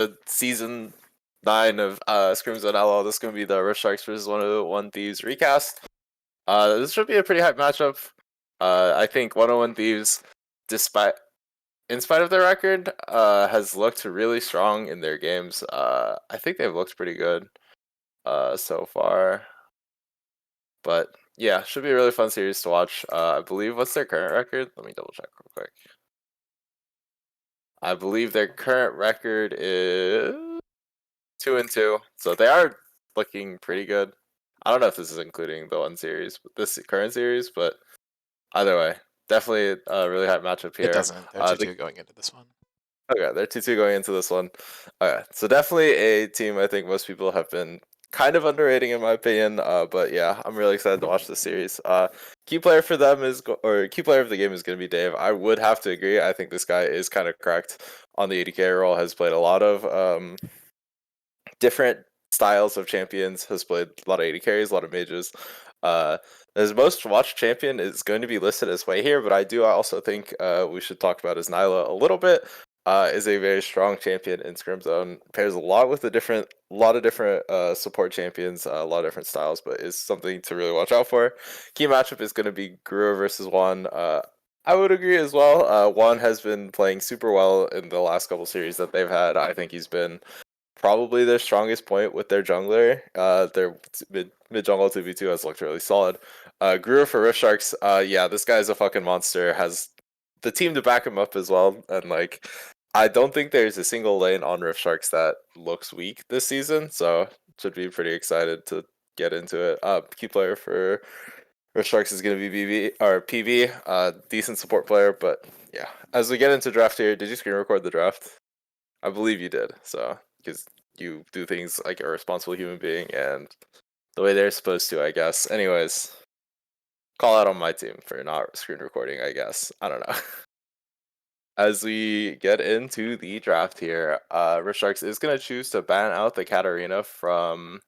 the season 9 of Scrims LL. This is going to be the Rift Sharks versus 101 Thieves recast. This should be a pretty hype matchup. I think 101 Thieves, in spite of their record, has looked really strong in their games. I think they've looked pretty good so far. But yeah, should be a really fun series to watch. I believe, what's their current record? Let me double check real quick. I believe their current record is 2-2, so they are looking pretty good. I don't know if this is including the one series, this current series, but either way, definitely a really hype matchup It here. doesn't. They're 2-2 going into this one. Okay, they're 2-2 going into this one. Okay, so definitely a team I think most people have been kind of underrating in my opinion. But yeah, I'm really excited to watch this series. Key player for them or key player of the game is going to be Dave. I would have to agree. I think this guy is kind of cracked on the ADK role. Has played a lot of different styles of champions. Has played a lot of AD carries, a lot of mages. His most watched champion is going to be listed as way here, but I do also think we should talk about his Nyla a little bit. Is a very strong champion in Scrim Zone. Pairs a lot with a lot of different support champions, a lot of different styles, but is something to really watch out for. Key matchup is going to be Gruer versus Juan. I would agree as well. Juan has been playing super well in the last couple series that they've had. I think he's been probably their strongest point with their jungler. Their mid jungle 2v2 has looked really solid. Gruer for Rift Sharks, yeah, this guy's a fucking monster. Has the team to back him up as well, and like, I don't think there's a single lane on Rift Sharks that looks weak this season. So should be pretty excited to get into it. Key player for Rift Sharks is going to be BB or PV. Decent support player, but yeah. As we get into draft here, did you screen record the draft? I believe you did. So because you do things like a responsible human being and the way they're supposed to, I guess. Anyways, call out on my team for not screen recording, I guess. I don't know. As we get into the draft here, Rift Sharks is going to choose to ban out the Katarina from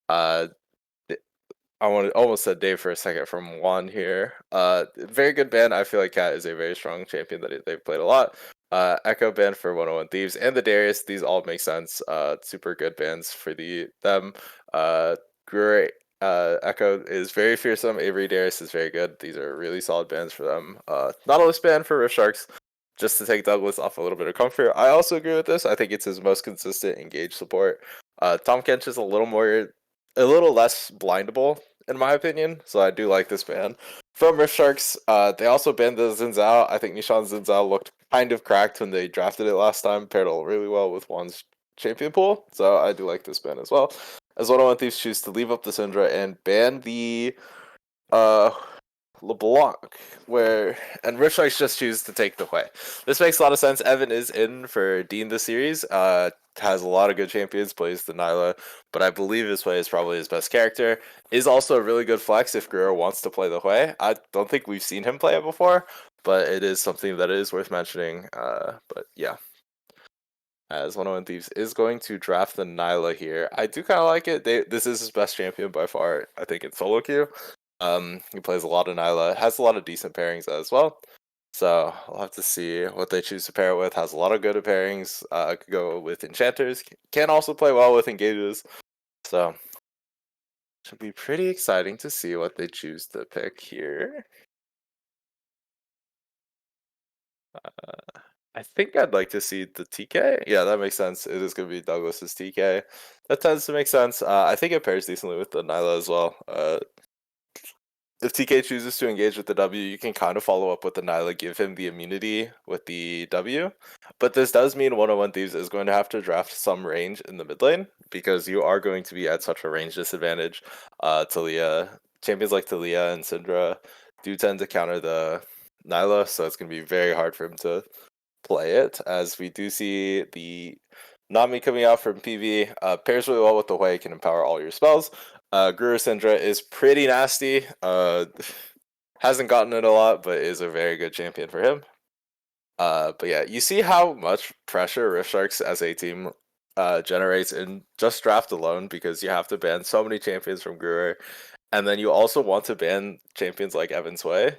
uh I almost said Dave for a second from Juan here. Very good band. I feel like Cat is a very strong champion that they've played a lot. Echo band for 101 Thieves and the Darius. These all make sense. Super good bands for them. Great. Echo is very fearsome. Avery Darius is very good. These are really solid bands for them. Not a list band for Rift Sharks. Just to take Douglas off a little bit of comfort. I also agree with this. I think it's his most consistent engaged support. Tom Kench is a little less blindable in my opinion. So I do like this ban. From Rift Sharks, they also banned the Xin Zhao. I think Nishan Xin Zhao looked kind of cracked when they drafted it last time. Paired really well with Juan's champion pool. So I do like this ban as well. As 101 Thieves choose to leave up the Syndra and ban the uh LeBlanc, and Rift Sharks just choose to take the Hui. This makes a lot of sense. Evan is in for Dean this series. Has a lot of good champions, plays the Nyla, but I believe his Hui is probably his best character. Is also a really good flex if Guerrero wants to play the Hui. I don't think we've seen him play it before, but it is something that is worth mentioning. But yeah. As 101 Thieves is going to draft the Nyla here. I do kind of like it. This is his best champion by far, I think, in solo queue. He plays a lot of Nyla, has a lot of decent pairings as well. So I'll have to see what they choose to pair it with. Has a lot of good pairings. Could go with enchanters. Can also play well with engages. So should be pretty exciting to see what they choose to pick here. I think I'd like to see the TK. Yeah, that makes sense. It is going to be Douglas's TK. That tends to make sense. I think it pairs decently with the Nyla as well. If TK chooses to engage with the W, you can kind of follow up with the Nyla, give him the immunity with the W. But this does mean 101 Thieves is going to have to draft some range in the mid lane because you are going to be at such a range disadvantage. Talia, champions like Talia and Syndra do tend to counter the Nyla, so it's going to be very hard for him to play it, as we do see the Nami coming out from PV. Pairs really well with the Hui, can empower all your spells. Guru Syndra is pretty nasty. Hasn't gotten it a lot, but is a very good champion for him. But yeah, you see how much pressure Rift Sharks as a team generates in just draft alone, because you have to ban so many champions from Guru, and then you also want to ban champions like Evan Sway.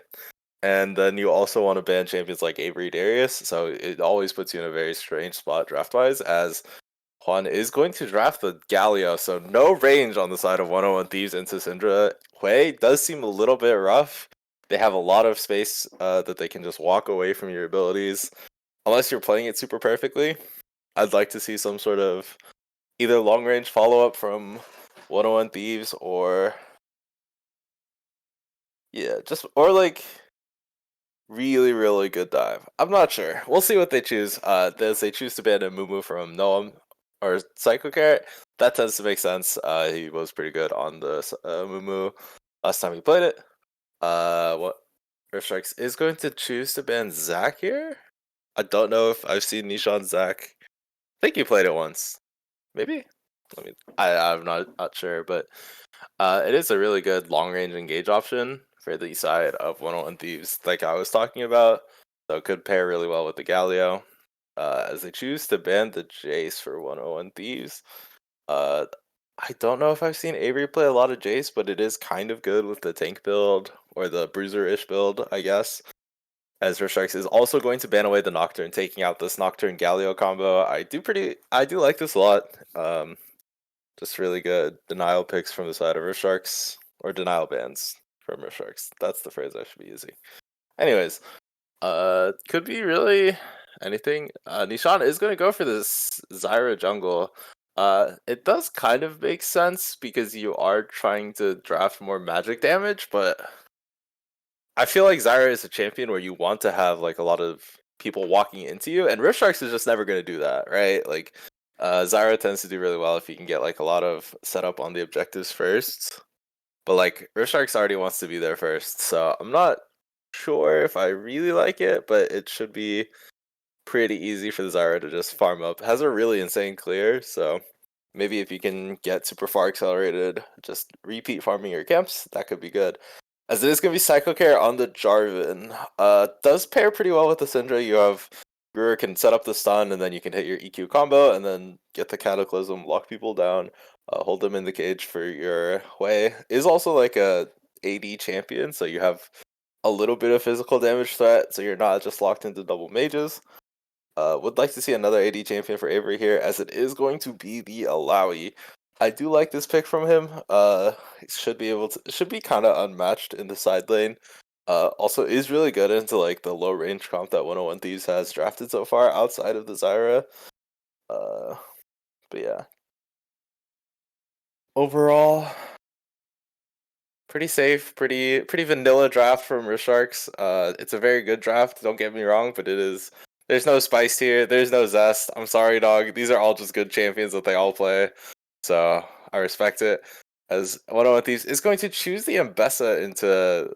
And then you also want to ban champions like Avery Darius, so it always puts you in a very strange spot draft-wise, as Juan is going to draft the Galio, so no range on the side of 101 Thieves into Syndra. Hui does seem a little bit rough. They have a lot of space that they can just walk away from your abilities. Unless you're playing it super perfectly, I'd like to see some sort of either long-range follow-up from 101 Thieves or... yeah, just... or like... really, really good dive. I'm not sure. We'll see what they choose. Does they choose to ban a Mumu from Noam or Psycho Carrot? That tends to make sense. He was pretty good on the Mumu last time he played it. What Strikes is going to choose to ban Zac here? I don't know if I've seen Nishan Zac. I think he played it once. Maybe? I'm not sure, but it is a really good long range engage option for the side of 101 Thieves, like I was talking about. So it could pair really well with the Galio. As they choose to ban the Jace for 101 Thieves. I don't know if I've seen Avery play a lot of Jace, but it is kind of good with the tank build or the bruiser-ish build, I guess. As Strikes is also going to ban away the Nocturne, taking out this Nocturne Galio combo. I do like this a lot. Just really good denial picks from the side of Sharks, or denial bans from Sharks. That's the phrase I should be using. Anyways, could be really anything. Nishan is going to go for this Zyra jungle. It does kind of make sense because you are trying to draft more magic damage, but I feel like Zyra is a champion where you want to have like a lot of people walking into you, and Rift Sharks is just never going to do that, right? Like, Zyra tends to do really well if you can get like a lot of setup on the objectives first, but like Rift Sharks already wants to be there first, so I'm not sure if I really like it, but it should be pretty easy for the Zyra to just farm up. It has a really insane clear, so maybe if you can get super far accelerated, just repeat farming your camps, that could be good. As it is going to be Psycho Care on the Jarvan. Does pair pretty well with the Syndra. You have Brewer can set up the stun, and then you can hit your EQ combo, and then get the Cataclysm, lock people down, hold them in the cage for your Hui. Is also like a AD champion, so you have a little bit of physical damage threat, so you're not just locked into double mages. Would like to see another AD champion for Avery here, as it is going to be the Alawi. I do like this pick from him. He should be kind of unmatched in the side lane. Also is really good into like the low range comp that 101 Thieves has drafted so far outside of the Zyra. But yeah. Overall, pretty safe, pretty vanilla draft from Risharks. It's a very good draft, don't get me wrong, but there's no spice here, there's no zest. I'm sorry, dog. These are all just good champions that they all play. So I respect it. As 101 Thieves is going to choose the Mbessa into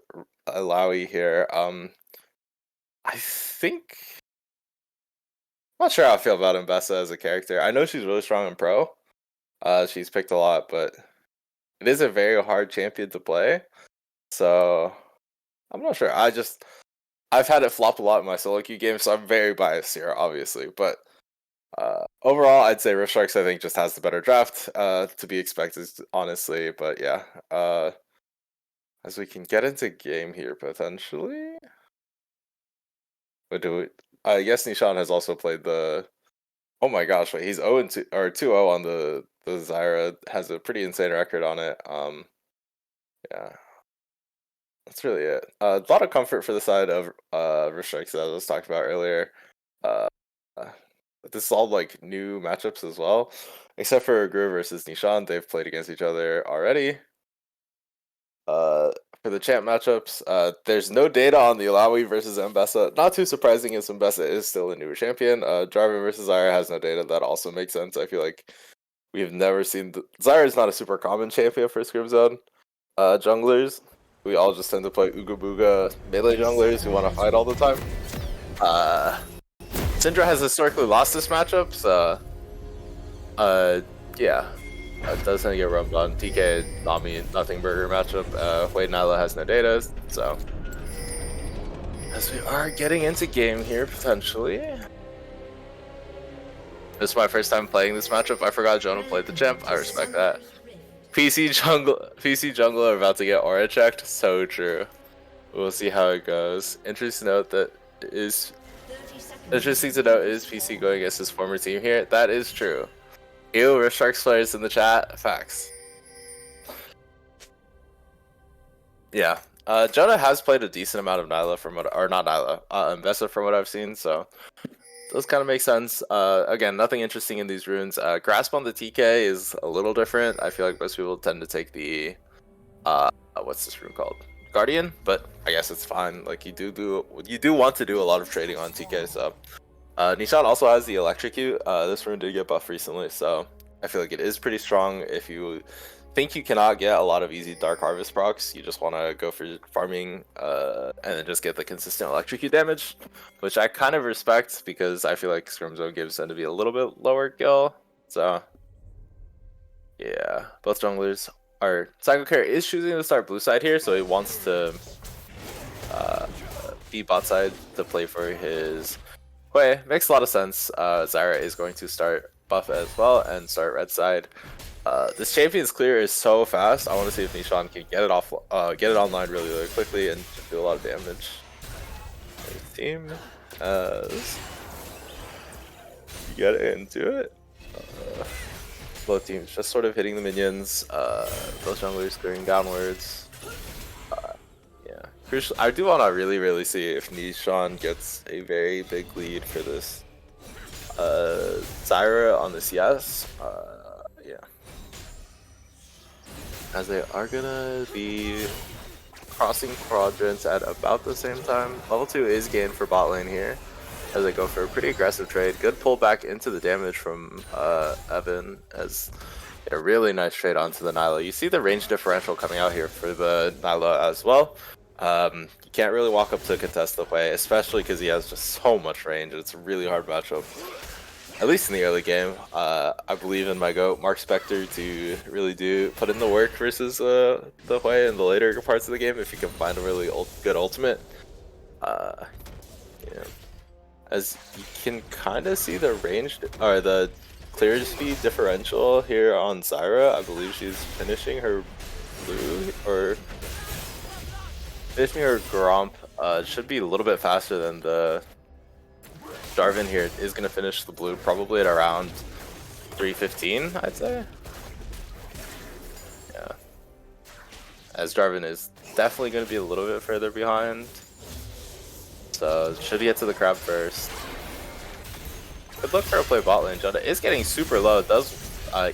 Alawi here. I think I'm not sure how I feel about Mbessa as a character. I know she's really strong in pro. She's picked a lot, but it is a very hard champion to play. So I'm not sure. I've had it flop a lot in my solo queue games, so I'm very biased here, obviously. But overall, I'd say Rift Sharks, I think, just has the better draft, to be expected, honestly. But yeah, as we can get into game here, potentially. But I guess Nishan has also played the... oh my gosh, wait, he's 0-2, or 2-0 on the Zyra, has a pretty insane record on it. Yeah. That's really it. A lot of comfort for the side of Rift Strikes that I was talking about earlier. Uh, this is all like new matchups as well, except for Guru versus Nishan. They've played against each other already. For the champ matchups, there's no data on the Alawi versus Mbessa. Not too surprising, as Mbessa is still a newer champion. Jarvan versus Zyra has no data. That also makes sense. I feel like we've never seen Zyra is not a super common champion for Scrim Zone junglers. We all just tend to play Ooga Booga melee junglers who want to fight all the time. Syndra has historically lost this matchup, so yeah. Doesn't get rubbed on. TK, Nami, Nothing Burger matchup. Wade Nyla has no data, so as we are getting into game here, potentially. This is my first time playing this matchup. I forgot Jonah played the champ. I respect that. PC jungle are about to get aura checked. So true. We'll see how it goes. Interesting to note that is interesting to note is PC going against his former team here. That is true. Ew, Rift Sharks players in the chat. Facts. Yeah. Jonah has played a decent amount of Nyla from what, or not Nyla, Mbessa from what I've seen, so those kind of make sense. Again, nothing interesting in these runes. Grasp on the TK is a little different. I feel like most people tend to take the, what's this rune called? Guardian, but I guess it's fine. Like you do want to do a lot of trading on TK, so. Nishan also has the Electrocute. This rune did get buffed recently, so I feel like it is pretty strong. If you think you cannot get a lot of easy Dark Harvest procs, you just want to go for farming and then just get the consistent Electrocute damage, which I kind of respect because I feel like Scrims gives tend to be a little bit lower kill. So yeah, both junglers are. Psycho Care is choosing to start blue side here, so he wants to be bot side to play for his. Wait, makes a lot of sense. Zyra is going to start buff as well and start red side. This champion's clear is so fast. I want to see if Nishan can get it off, get it online really, really quickly and do a lot of damage. His team as get into it. Both teams just sort of hitting the minions. Both junglers going downwards. I do want to really see if Nishan gets a very big lead for this. Zyra on the CS. Yeah. As they are gonna be crossing quadrants at about the same time. Level 2 is gained for bot lane here. As they go for a pretty aggressive trade. Good pullback into the damage from Evan as a really nice trade onto the Nyla. You see the range differential coming out here for the Nyla as well. You can't really walk up to contest the way, especially because he has just so much range. It's a really hard matchup, at least in the early game. I believe in my GOAT, Mark Spector, to really put in the work versus the way in the later parts of the game if you can find a really good ultimate. Yeah. As you can kind of see the range, or the clear speed differential here on Zyra. I believe she's finishing her blue, or finishing her Gromp. Should be a little bit faster than the Jarvan here. Is going to finish the blue probably at around 3:15, I'd say. Yeah. As Jarvan is definitely going to be a little bit further behind. So should get to the crab first. Good luck for a play bot lane. Jonah is getting super low. Does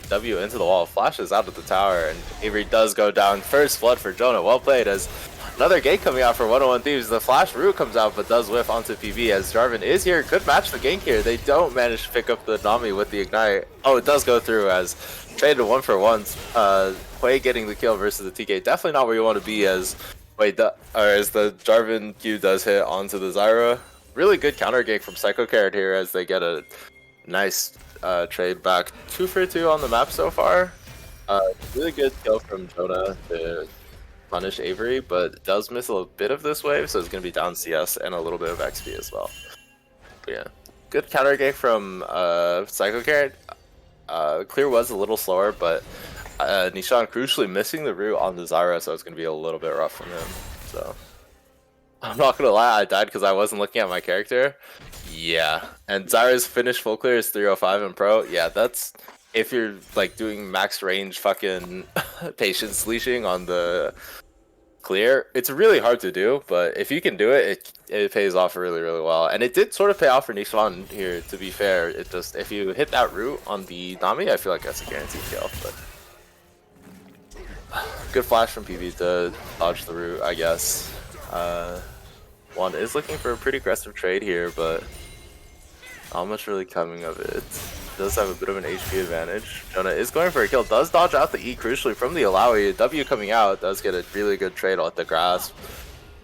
W into the wall, flashes out of the tower, and Avery does go down. First blood for Jonah. Well played. As another gate coming out for 101 Thieves. The flash root comes out, but does whiff onto PB as Jarvan is here. Good match the gank here. They don't manage to pick up the Nami with the ignite. Oh, it does go through as traded 1-for-1. Hwei getting the kill versus the TK. Definitely not where you want to be as as the Jarvan Q does hit onto the Zyra. Really good counter gank from Psycho Carrot here as they get a nice trade back. 2-for-2 on the map so far. Really good kill from Jonah to punish Avery, but does miss a bit of this wave, so it's going to be down CS and a little bit of XP as well. But yeah, good counter gank from Psycho Carrot. Clear was a little slower, but Nishan crucially missing the root on the Zyra, so it's going to be a little bit rough from him. So I'm not going to lie, I died because I wasn't looking at my character. Yeah, and Zyra's finished full clear is 305 in pro. Yeah, that's if you're like doing max range fucking patience leashing on the clear. It's really hard to do, but if you can do it, it pays off really well. And it did sort of pay off for Nishan here, to be fair. It just, if you hit that root on the Nami, I feel like that's a guaranteed kill. But good flash from PB to dodge the root, I guess. Wanda is looking for a pretty aggressive trade here, but not much really coming of it. Does have a bit of an HP advantage. Jonah is going for a kill. Does dodge out the E crucially from the Alawi. W coming out does get a really good trade at the grasp.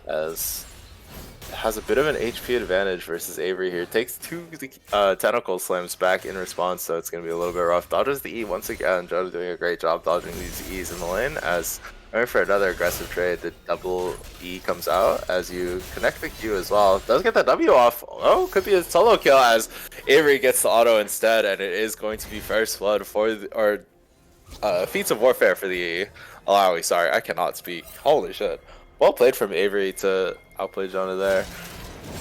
As has a bit of an HP advantage versus Avery here. Takes 2 tentacle slams back in response, so it's going to be a little bit rough. Dodges the E once again. Jonah doing a great job dodging these E's in the lane as going for another aggressive trade. The double E comes out as you connect the Q as well. Does get the W off. Oh, could be a solo kill as Avery gets the auto instead, and it is going to be first blood for feats of warfare for the Alawi. Sorry, I cannot speak. Holy shit. Well played from Avery to outplay Jonah there.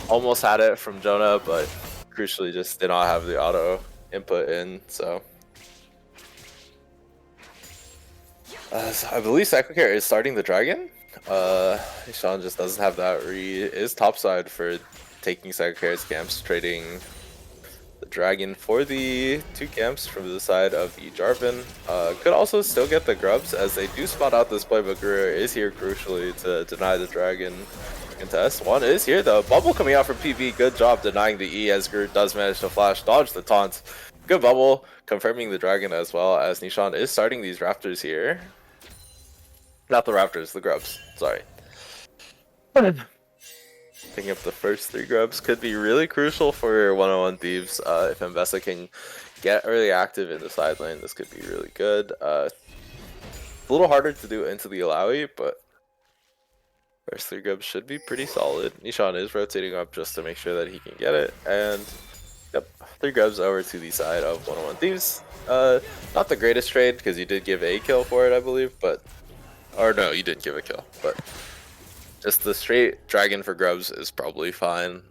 Almost had it from Jonah, but crucially just did not have the auto input in, so. So I believe Psycho Care is starting the dragon. Sean just doesn't have that read. Is topside for taking Psycho Care's camps, trading the dragon for the 2 camps from the side of the Jarvan. Could also still get the grubs as they do spot out this play, but Guru is here crucially to deny the dragon contest. One is here though. Bubble coming out from PV. Good job denying the E as Guru does manage to flash, dodge the taunt. Good bubble, confirming the dragon as well as Nishan is starting these Raptors here. Not the Raptors, the grubs. Sorry. Picking up the first 3 grubs could be really crucial for 101 Thieves. If Mbessa can get early active in the side lane, this could be really good. A little harder to do into the Alawi, but first 3 grubs should be pretty solid. Nishan is rotating up just to make sure that he can get it. And yep, 3 grubs over to the side of 101 Thieves. Not the greatest trade because you did give a kill for it, I believe, but or no, you didn't give a kill, but just the straight dragon for grubs is probably fine.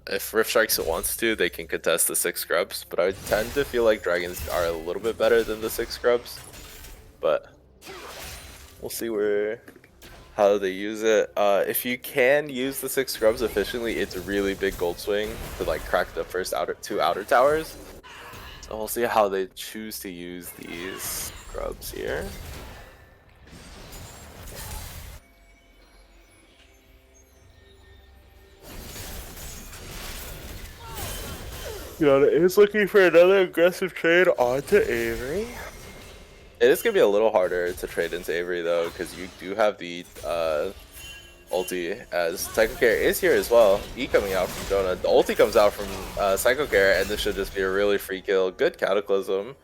If Rift Strikes wants to, they can contest the 6 grubs, but I tend to feel like dragons are a little bit better than the 6 grubs. But we'll see how they use it. If you can use the 6 grubs efficiently, it's a really big gold swing to like crack the first 2 outer towers. So we'll see how they choose to use these grubs here. Yona is looking for another aggressive trade onto Avery. It is going to be a little harder to trade into Avery though, because you do have the ulti, as Psycho Care is here as well. E coming out from Jonah. The ulti comes out from Psycho Care, and this should just be a really free kill. Good Cataclysm.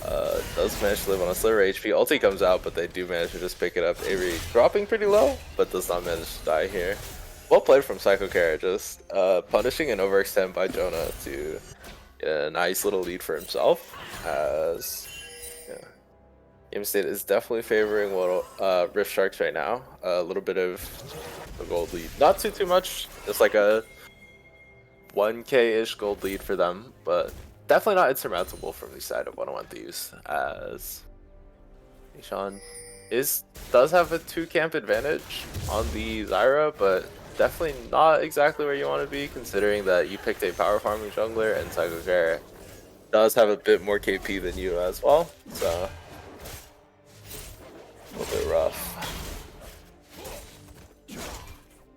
Does manage to live on a sliver HP. Ulti comes out, but they do manage to just pick it up. Avery dropping pretty low, but does not manage to die here. Well played from Psycho Care, just punishing an overextend by Jonah to get a nice little lead for himself. As Game State is definitely favoring Rift Sharks right now. A little bit of a gold lead, not too much, just like a 1k-ish gold lead for them, but definitely not insurmountable from the side of 101 Thieves. As Nishan does have a 2 camp advantage on the Zyra, but definitely not exactly where you want to be, considering that you picked a power farming jungler and Psycho Care does have a bit more KP than you as well, so a little bit rough.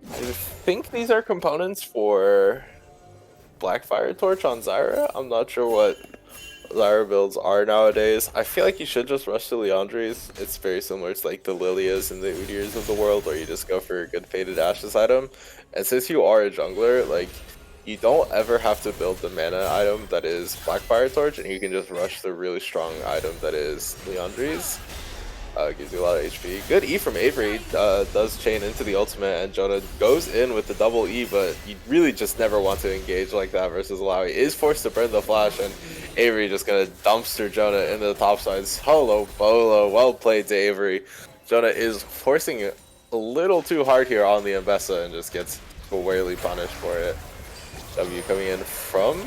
I think these are components for Blackfire Torch on Zyra. I'm not sure what Zyra builds are nowadays. I feel like you should just rush to Leandri's. It's very similar to like the Lilias and the Udyrs of the world, where you just go for a good Faded Ashes item. And since you are a jungler, like, you don't ever have to build the mana item that is Blackfire Torch, and you can just rush the really strong item that is Leandri's. Gives you a lot of HP. Good E from Avery, does chain into the ultimate, and Jonah goes in with the double E, but you really just never want to engage like that versus Alawi. Is forced to burn the flash, and Avery just gonna dumpster Jonah into the top side. Solo bolo, well played to Avery. Jonah is forcing it a little too hard here on the Mbessa and just gets severely punished for it. W coming in from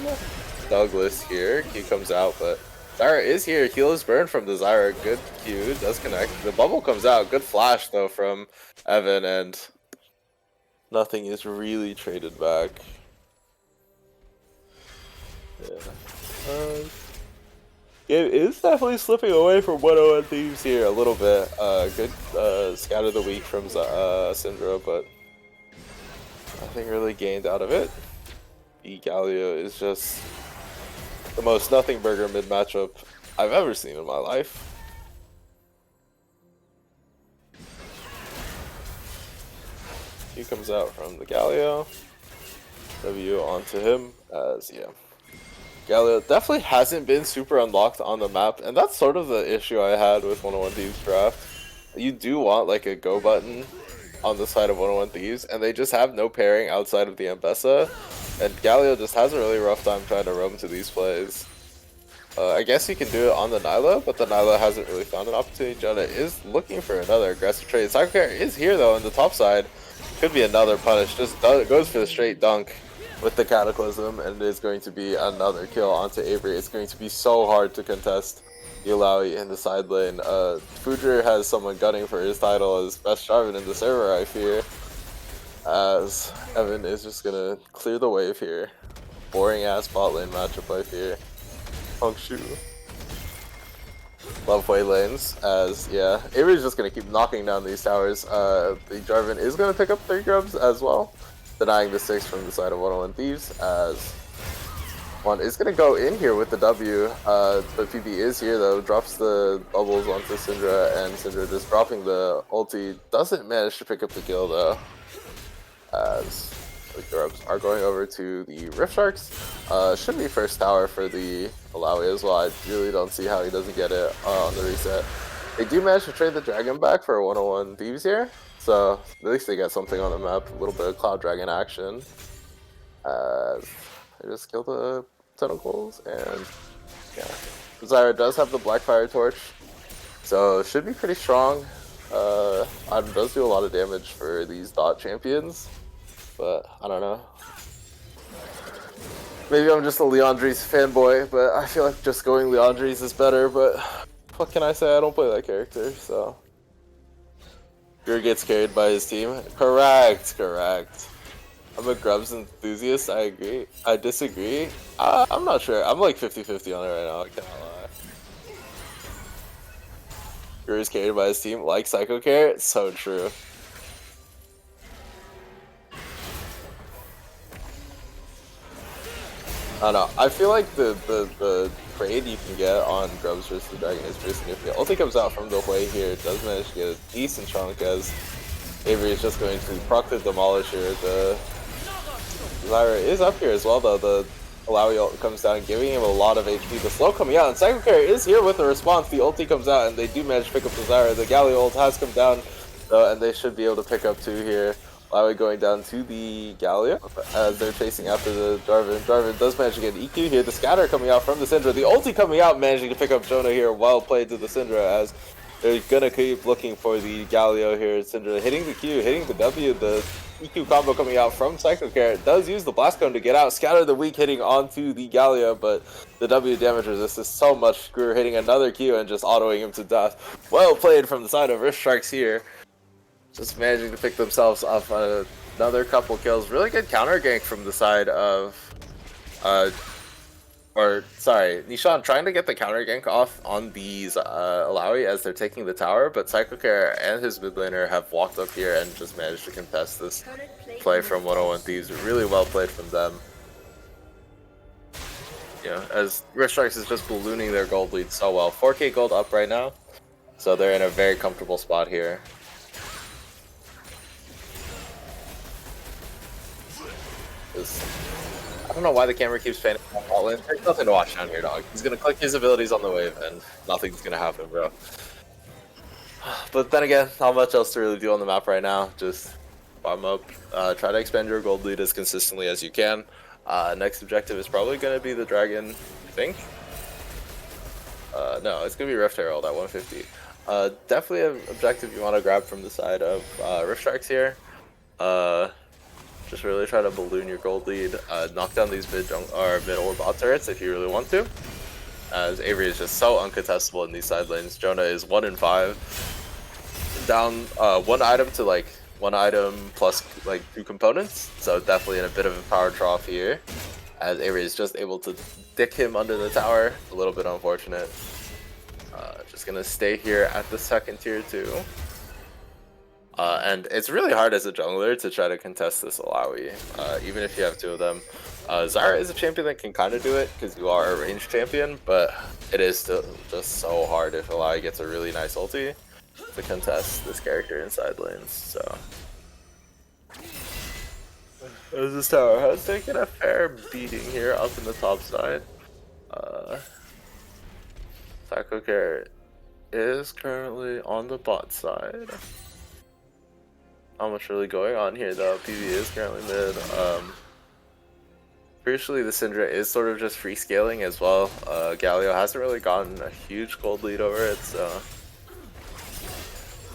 Douglas here. Q comes out, but Zyra is here. Heal is burned from the Zyra. Good Q, does connect. The bubble comes out. Good flash though from Evan, and nothing is really traded back. Yeah. It is definitely slipping away from 101 Thieves here a little bit. Good scout of the week from Syndra, but nothing really gained out of it. Galio is just the most nothing burger mid matchup I've ever seen in my life. He comes out from the Galio. W onto him as, yeah. Galio definitely hasn't been super unlocked on the map, and that's sort of the issue I had with 101 Thieves draft. You do want like a go button on the side of 101 Thieves, and they just have no pairing outside of the Mbessa. And Galio just has a really rough time trying to roam to these plays. I guess you can do it on the Nyla, but the Nyla hasn't really found an opportunity. Jonah is looking for another aggressive trade. Psycho Carrot is here though on the top side. Could be another punish. Just goes for the straight dunk with the Cataclysm, and it is going to be another kill onto Avery. It's going to be so hard to contest the Alawi in the side lane. Fudger has someone gunning for his title as best Jarvan in the server, I fear. As Evan is just gonna clear the wave here. Boring ass bot lane matchup, I fear. Punk shoe. Love way lanes, as yeah, Avery's just gonna keep knocking down these towers. The Jarvan is gonna pick up 3 grubs as well, denying the 6 from the side of 101 Thieves, as one is gonna go in here with the W. But PB is here though, drops the bubbles onto Syndra, and Syndra just dropping the ulti. Doesn't manage to pick up the kill though, as the grubs are going over to the Rift Sharks. Should be first tower for the Alawi as well. I really don't see how he doesn't get it on the reset. They do manage to trade the dragon back for 101 Thieves here, so at least they get something on the map. A little bit of Cloud Dragon action. They just kill the tentacles, and yeah, Zyra does have the Blackfire Torch, so should be pretty strong. Item does do a lot of damage for these dot champions, but I don't know. Maybe I'm just a Leandries fanboy, but I feel like just going Leandries is better, but what can I say? I don't play that character, so. Gur gets carried by his team. Correct. I'm a Grubs enthusiast, I agree. I disagree. I'm not sure. I'm like 50-50 on it right now, I cannot lie. Gur is carried by his team, like Psycho Carrot, so true. I don't know. I feel like the trade you can get on Grubs versus the Dragon is pretty significant. Ulti comes out from the way here. Does manage to get a decent chunk as Avery is just going to proc the Demolish here. The Zyra is up here as well though. The Alawi ult comes down, giving him a lot of HP. The slow coming out, and Psycho Carrot is here with a response. The ulti comes out, and they do manage to pick up the Zyra. The Galio ult has come down, and they should be able to pick up 2 here. Alawi going down to the Galio as they're chasing after the Jarvan. Jarvan does manage to get an EQ here. The scatter coming out from the Syndra. The ulti coming out, managing to pick up Jonah here. Well played to the Syndra as they're gonna keep looking for the Galio here. Syndra hitting the Q, hitting the W. The EQ combo coming out from Psycho Carrot does use the Blast Cone to get out. Scatter the weak hitting onto the Galio, but the W damage resists so much. Screw hitting another Q and just autoing him to death. Well played from the side of Rift Sharks here. Just managing to pick themselves up another couple kills. Really good counter gank from the side of, Nishan trying to get the counter gank off on these Alawi as they're taking the tower, but Psycho Carrot and his mid laner have walked up here and just managed to contest this play from 101 Thieves. Really well played from them. Yeah, as Rift Strikes is just ballooning their gold lead so well. 4k gold up right now, so they're in a very comfortable spot here. I don't know why the camera keeps panning all in. There's nothing to watch down here, dog. He's gonna click his abilities on the wave and nothing's gonna happen, bro. But then again, not much else to really do on the map right now. Just farm up, try to expand your gold lead as consistently as you can. Next objective is probably gonna be the dragon, I think. No, it's gonna be Rift Herald at 150. Definitely an objective you want to grab from the side of Rift Sharks here. Just really try to balloon your gold lead, knock down these mid or bot turrets if you really want to. As Avery is just so uncontestable in these side lanes. Jonah is 1 in 5. Down 1 item to like 1 item plus like 2 components. So definitely in a bit of a power trough here. As Avery is just able to dick him under the tower. A little bit unfortunate. Just gonna stay here at the second tier too. And it's really hard as a jungler to try to contest this Alawi, even if you have 2 of them. Zyra is a champion that can kind of do it because you are a ranged champion, but it is still just so hard if Alawi gets a really nice ulti to contest this character in side lanes. So, as this tower has taken a fair beating here up in the top side. Psycho Carrot is currently on the bot side. Not much really going on here though. PV is currently mid. Crucially, the Syndra is sort of just free scaling as well. Galio hasn't really gotten a huge gold lead over it, so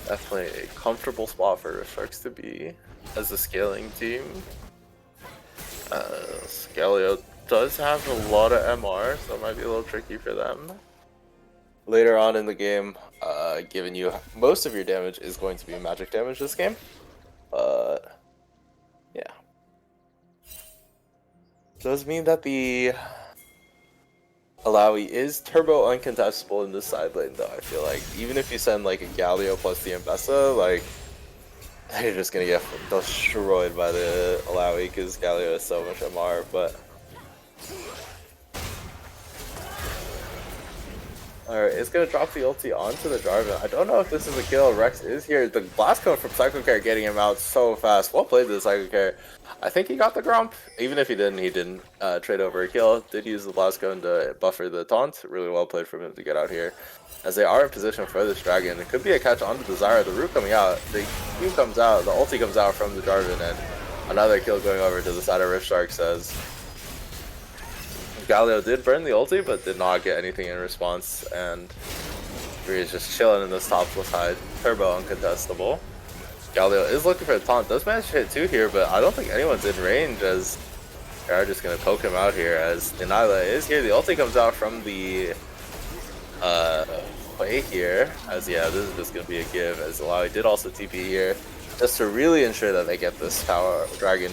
definitely a comfortable spot for Sharks to be as a scaling team. Galio does have a lot of MR, so it might be a little tricky for them. Later on in the game, given you most of your damage is going to be magic damage this game, but yeah. Does mean that the Alawi is turbo uncontestable in this side lane though. I feel like even if you send like a Galio plus the Ambessa, like you're just gonna get destroyed by the Alawi because Galio has so much MR. But alright, it's gonna drop the ulti onto the Jarvan. I don't know if this is a kill. Rex is here. The blast cone from Psycho Care getting him out so fast. Well played, the Psycho Care. I think he got the Grump. Even if he didn't trade over a kill. Did use the blast cone to buffer the taunt. Really well played from him to get out here. As they are in position for this dragon. It could be a catch onto the Zyra. The root coming out. The Q comes out. The ulti comes out from the Jarvan. And another kill going over to the side of Rift Shark says Galio did burn the ulti, but did not get anything in response, and Bree's just chilling in this top side, turbo uncontestable. Galio is looking for a taunt, does manage to hit 2 here, but I don't think anyone's in range as they are just going to poke him out here as Deniala is here. The ulti comes out from the play here, as yeah, this is just going to be a give, as Alawi did also TP here, just to really ensure that they get this tower dragon.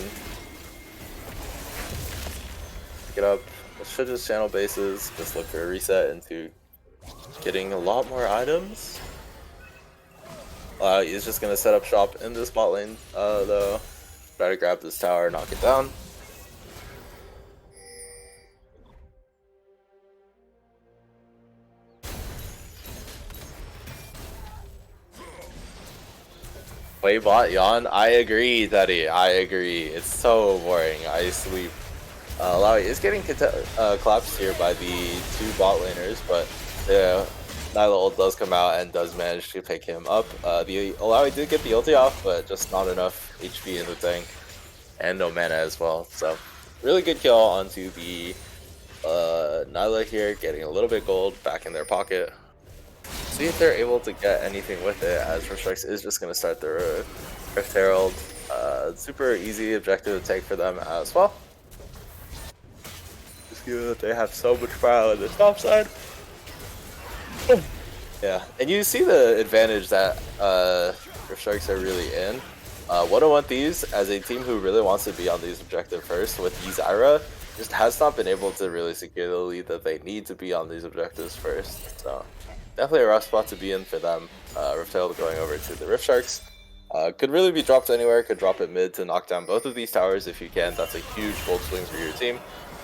Get up. Should just channel bases, just look for a reset into getting a lot more items. He's just gonna set up shop in this bot lane though. Try to grab this tower, knock it down. Wait, bot yawn. I agree, Daddy. I agree. It's so boring. I sleep. Alawi is getting collapsed here by the 2 bot laners, but the Nyla ult does come out and does manage to pick him up. The Alawi did get the ulti off, but just not enough HP in the tank, and no mana as well. So really good kill onto the Nyla here, getting a little bit gold back in their pocket. See if they're able to get anything with it, as Restrix is just going to start their Rift Herald. Super easy objective to take for them as well. They have so much power on the top side. Yeah, and you see the advantage that Sharks are really in. 101 Thieves, as a team who really wants to be on these objective first with Zyra, just has not been able to really secure the lead that they need to be on these objectives first. So definitely a rough spot to be in for them. Riftail going over to the Rift Sharks. Could really be dropped anywhere, could drop it mid to knock down both of these towers if you can. That's a huge gold swing for your team.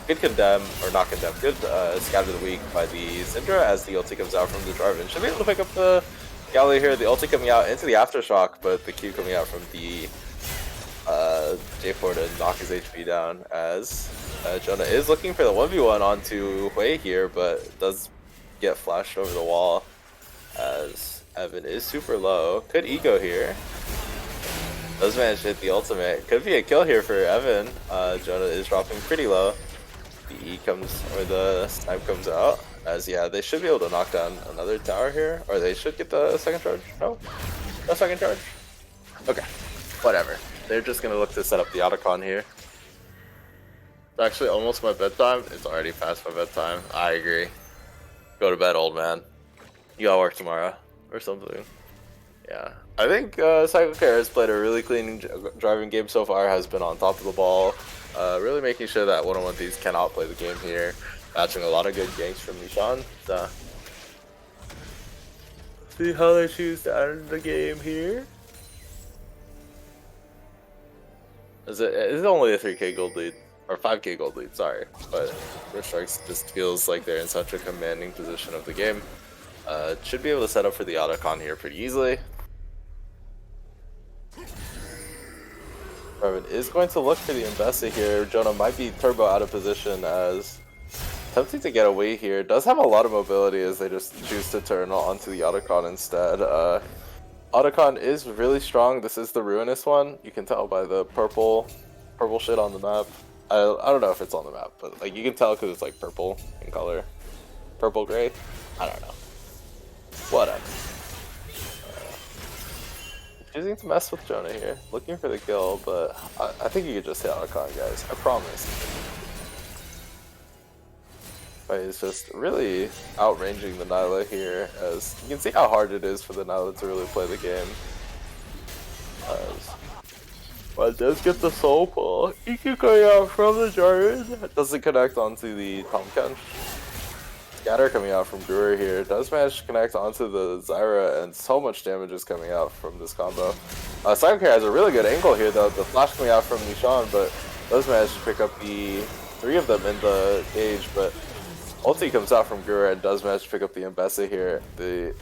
Good condemn, or not condemn, good scatter the weak by the Syndra as the ulti comes out from the Jarvan. Should be able to pick up the Galio here, the ulti coming out into the Aftershock, but the Q coming out from the J4 to knock his HP down as Jonah is looking for the 1v1 onto Hui here, but does get flashed over the wall as Evan is super low. Could eco here. Does manage to hit the ultimate. Could be a kill here for Evan. Jonah is dropping pretty low. The E comes, or the snipe comes out, as yeah, they should be able to knock down another tower here, or they should get the second charge. No? No second charge? Okay, whatever. They're just gonna look to set up the Otacon here. It's actually almost my bedtime. It's already past my bedtime. I agree. Go to bed, old man. You gotta work tomorrow, or something. Yeah, I think Psycho Care has played a really clean driving game so far, has been on top of the ball. Really making sure that 101 Thieves cannot play the game here. Matching a lot of good ganks from Nishan. So see how they choose to end the game here. It's only a 3k gold lead, or 5k gold lead, sorry. But Rift Sharks just feels like they're in such a commanding position of the game. Should be able to set up for the Otacon here pretty easily. Marvin is going to look for the Ambessa here. Jonah might be turbo out of position as attempting to get away here. Does have a lot of mobility as they just choose to turn onto the Otacon instead. Otacon is really strong. This is the Ruinous one. You can tell by the purple shit on the map. I don't know if it's on the map, but like you can tell because it's like purple in color, purple gray. I don't know. Whatever. Choosing to mess with Jonah here, looking for the kill, but I think you could just hit Otacon, guys. I promise. But he's just really outranging the Nyla here, as you can see how hard it is for the Nyla to really play the game. Well, it does get the soul pull. He can go out from the Jarvan. It doesn't connect onto the Tomken. Scatter coming out from Brewer here. Does manage to connect onto the Zyra, and so much damage is coming out from this combo. Psycho has a really good angle here, though. The flash coming out from Nishan, but does manage to pick up the 3 of them in the cage, but ulti comes out from Brewer and does manage to pick up the Mbessa here. The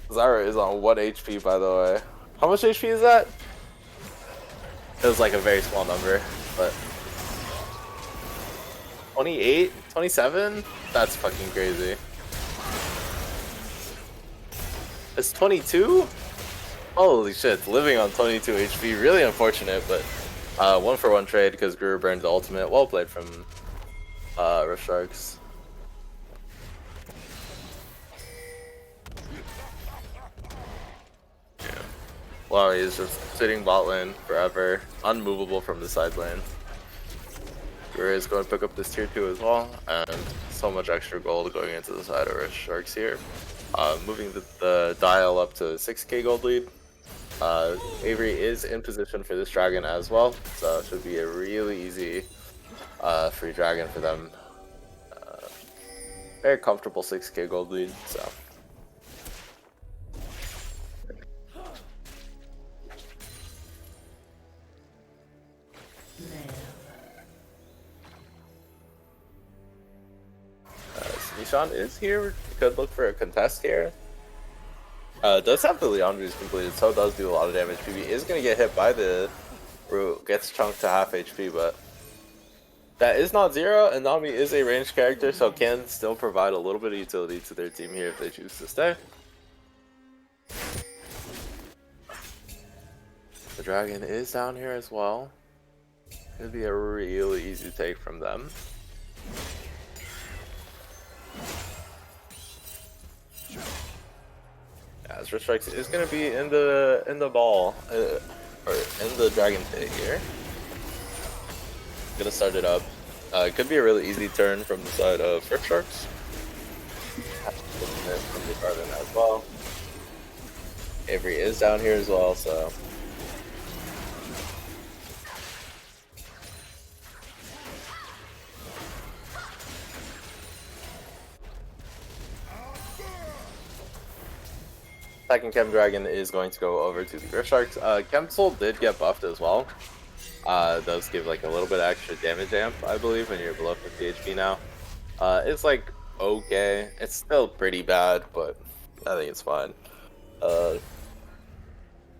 Zyra is on 1 HP, by the way. How much HP is that? It was like a very small number, but 28, 27? That's fucking crazy. It's 22? Holy shit, living on 22 HP, really unfortunate, but 1-for-1 trade because Guru burned the ultimate. Well played from Rift Sharks. Wow, he's just sitting bot lane forever, unmovable from the side lane. Guru is going to pick up this tier 2 as well, and so much extra gold going into the side of Rift Sharks here. Moving the dial up to 6k gold lead. Avery is in position for this dragon as well, so it should be a really easy free dragon for them. Very comfortable 6k gold lead, so. Nishan is here. Could look for a contest here. Does have the Leandri's completed, so does do a lot of damage. PB is going to get hit by the root, gets chunked to half HP, but that is not zero, and Nami is a ranged character, so can still provide a little bit of utility to their team here if they choose to stay. The dragon is down here as well. It'd be a really easy take from them. As Rift Strikes is going to be in the ball, or in the dragon pit here. Gonna start it up. It could be a really easy turn from the side of Rift Sharks. From the garden as well. Avery is down here as well, so. Second Chem Dragon is going to go over to the Rift Sharks. Chemsoul did get buffed as well. Does give like a little bit of extra damage amp, I believe, when you're below 50 HP now. It's like okay. It's still pretty bad, but I think it's fine.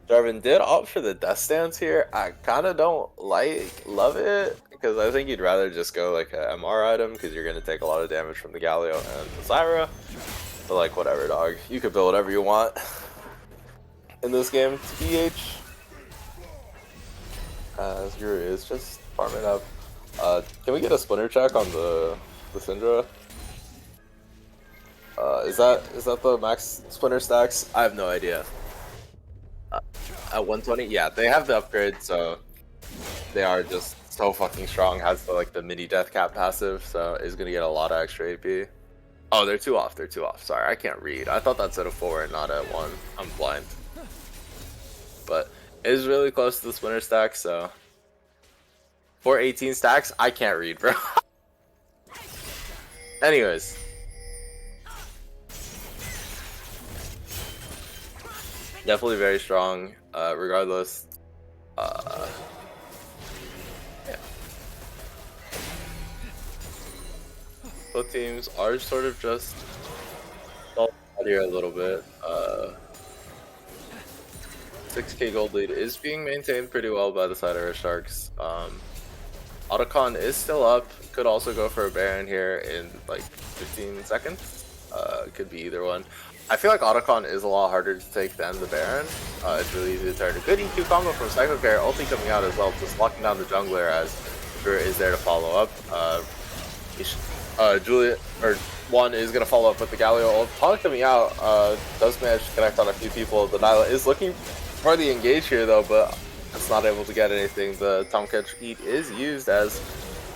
Jarvan did opt for the Death Stance here. I kind of don't love it, because I think you'd rather just go like a MR item, because you're going to take a lot of damage from the Galio and the Zyra. But like, whatever, dog. You could build whatever you want in this game. TBH. As Guru is just farming up. Can we get a splinter check on the Syndra? Is that the max splinter stacks? I have no idea. At 120, yeah, they have the upgrade, so they are just so fucking strong. Has the the mini death cap passive, so is gonna get a lot of extra AP. Oh, they're 2 off. They're 2 off. Sorry, I can't read. I thought that's at a 4 and not at 1. I'm blind. But it is really close to the splinter stack, so 418 stacks. I can't read, bro. Anyways. Definitely very strong, regardless. Yeah. Both teams are sort of just out here a little bit. 6k gold lead is being maintained pretty well by the side of our Sharks. Otacon is still up. Could also go for a Baron here in like 15 seconds. Could be either one. I feel like Otacon is a lot harder to take than the Baron. It's really easy to turn. A good EQ combo from Psycho Care, ulti coming out as well, just locking down the jungler as Brewer is there to follow up. Juliet or one is gonna follow up with the Galio ult. Pawn coming out does manage to connect on a few people. The Nyla is looking for the engage here though, but it's not able to get anything. The Tomcatch eat is used as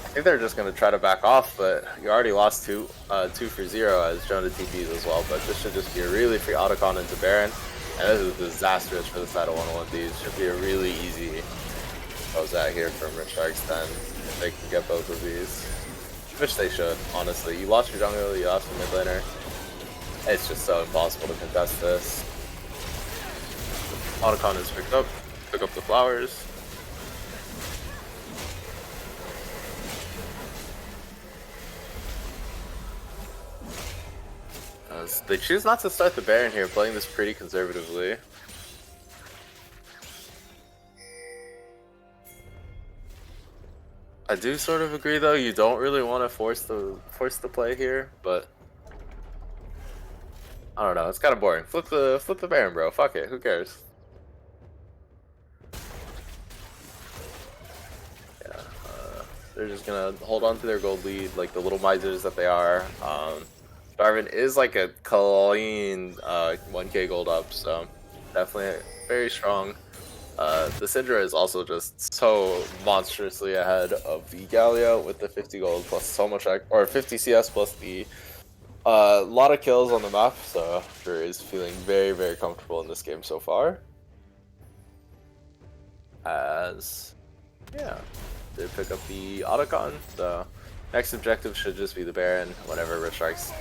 I think they're just gonna try to back off, but you already lost two for 0 as Jonah TPs as well. But this should just be a really free autocon into Baron, and this is disastrous for the side of 101 Thieves. Should be a really easy goes out here from Rich Sharks then if they can get both of these. Which they should, honestly. You lost your jungle, you lost your mid laner. It's just so impossible to contest this. Autocon is picked up. Pick up the flowers. They choose not to start the Baron here, playing this pretty conservatively. I do sort of agree though, you don't really want to force the play here, but I don't know, it's kind of boring. Flip the Baron, bro. Fuck it, who cares? Yeah, they're just gonna hold on to their gold lead like the little misers that they are. Darwin is like a clean 1k gold up, so definitely very strong. The Syndra is also just so monstrously ahead of the Galio with the 50 gold plus so much, or 50 CS plus the lot of kills on the map. So Drew is feeling very, very comfortable in this game so far. As yeah, they pick up the Autocon. So next objective should just be the Baron. Whenever Rich Sharks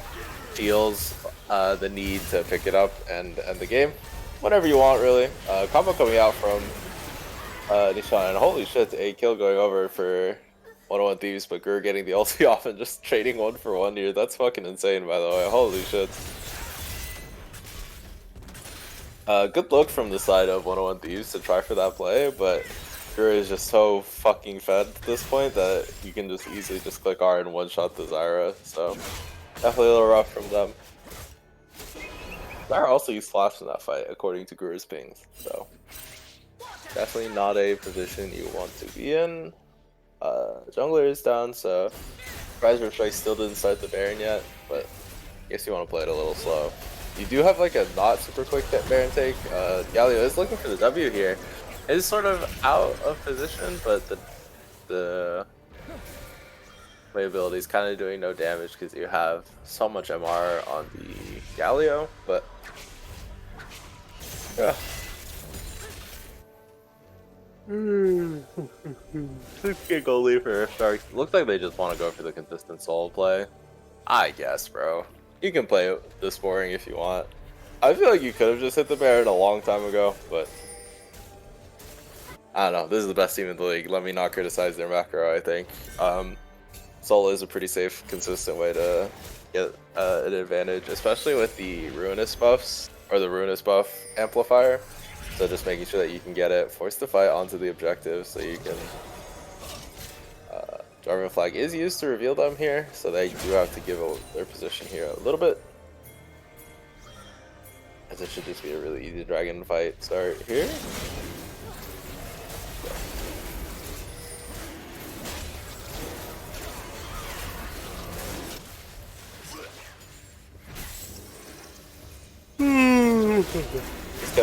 feels the need to pick it up and end the game. Whatever you want, really. Combo coming out from Nishan, and holy shit, a kill going over for 101 Thieves, but Gur getting the ulti off and just trading 1 for 1 here. That's fucking insane, by the way. Holy shit. Good look from the side of 101 Thieves to try for that play, but Gur is just so fucking fed at this point that you can just easily just click R and one-shot the Zyra, so definitely a little rough from them. Zyra also used flash in that fight, according to Guru's pings, so definitely not a position you want to be in. Jungler is down, so Riser Strike still didn't start the Baron yet, but I guess you want to play it a little slow. You do have like a not super quick Baron take. Galio is looking for the W here. It is sort of out of position, but the play ability is kind of doing no damage because you have so much MR on the Galio, but yeah. 6k goal lead for Sharks. Looks like they just want to go for the consistent solo play. I guess, bro. You can play it this boring if you want. I feel like you could have just hit the Baron a long time ago, but I don't know. This is the best team in the league. Let me not criticize their macro, I think. Solo is a pretty safe, consistent way to get an advantage, especially with the Ruinous buffs, or the Ruinous buff amplifier. So just making sure that you can get it, force the fight onto the objective so you can... Jarvan flag is used to reveal them here, so they do have to give their position here a little bit. As it should just be a really easy dragon fight start here.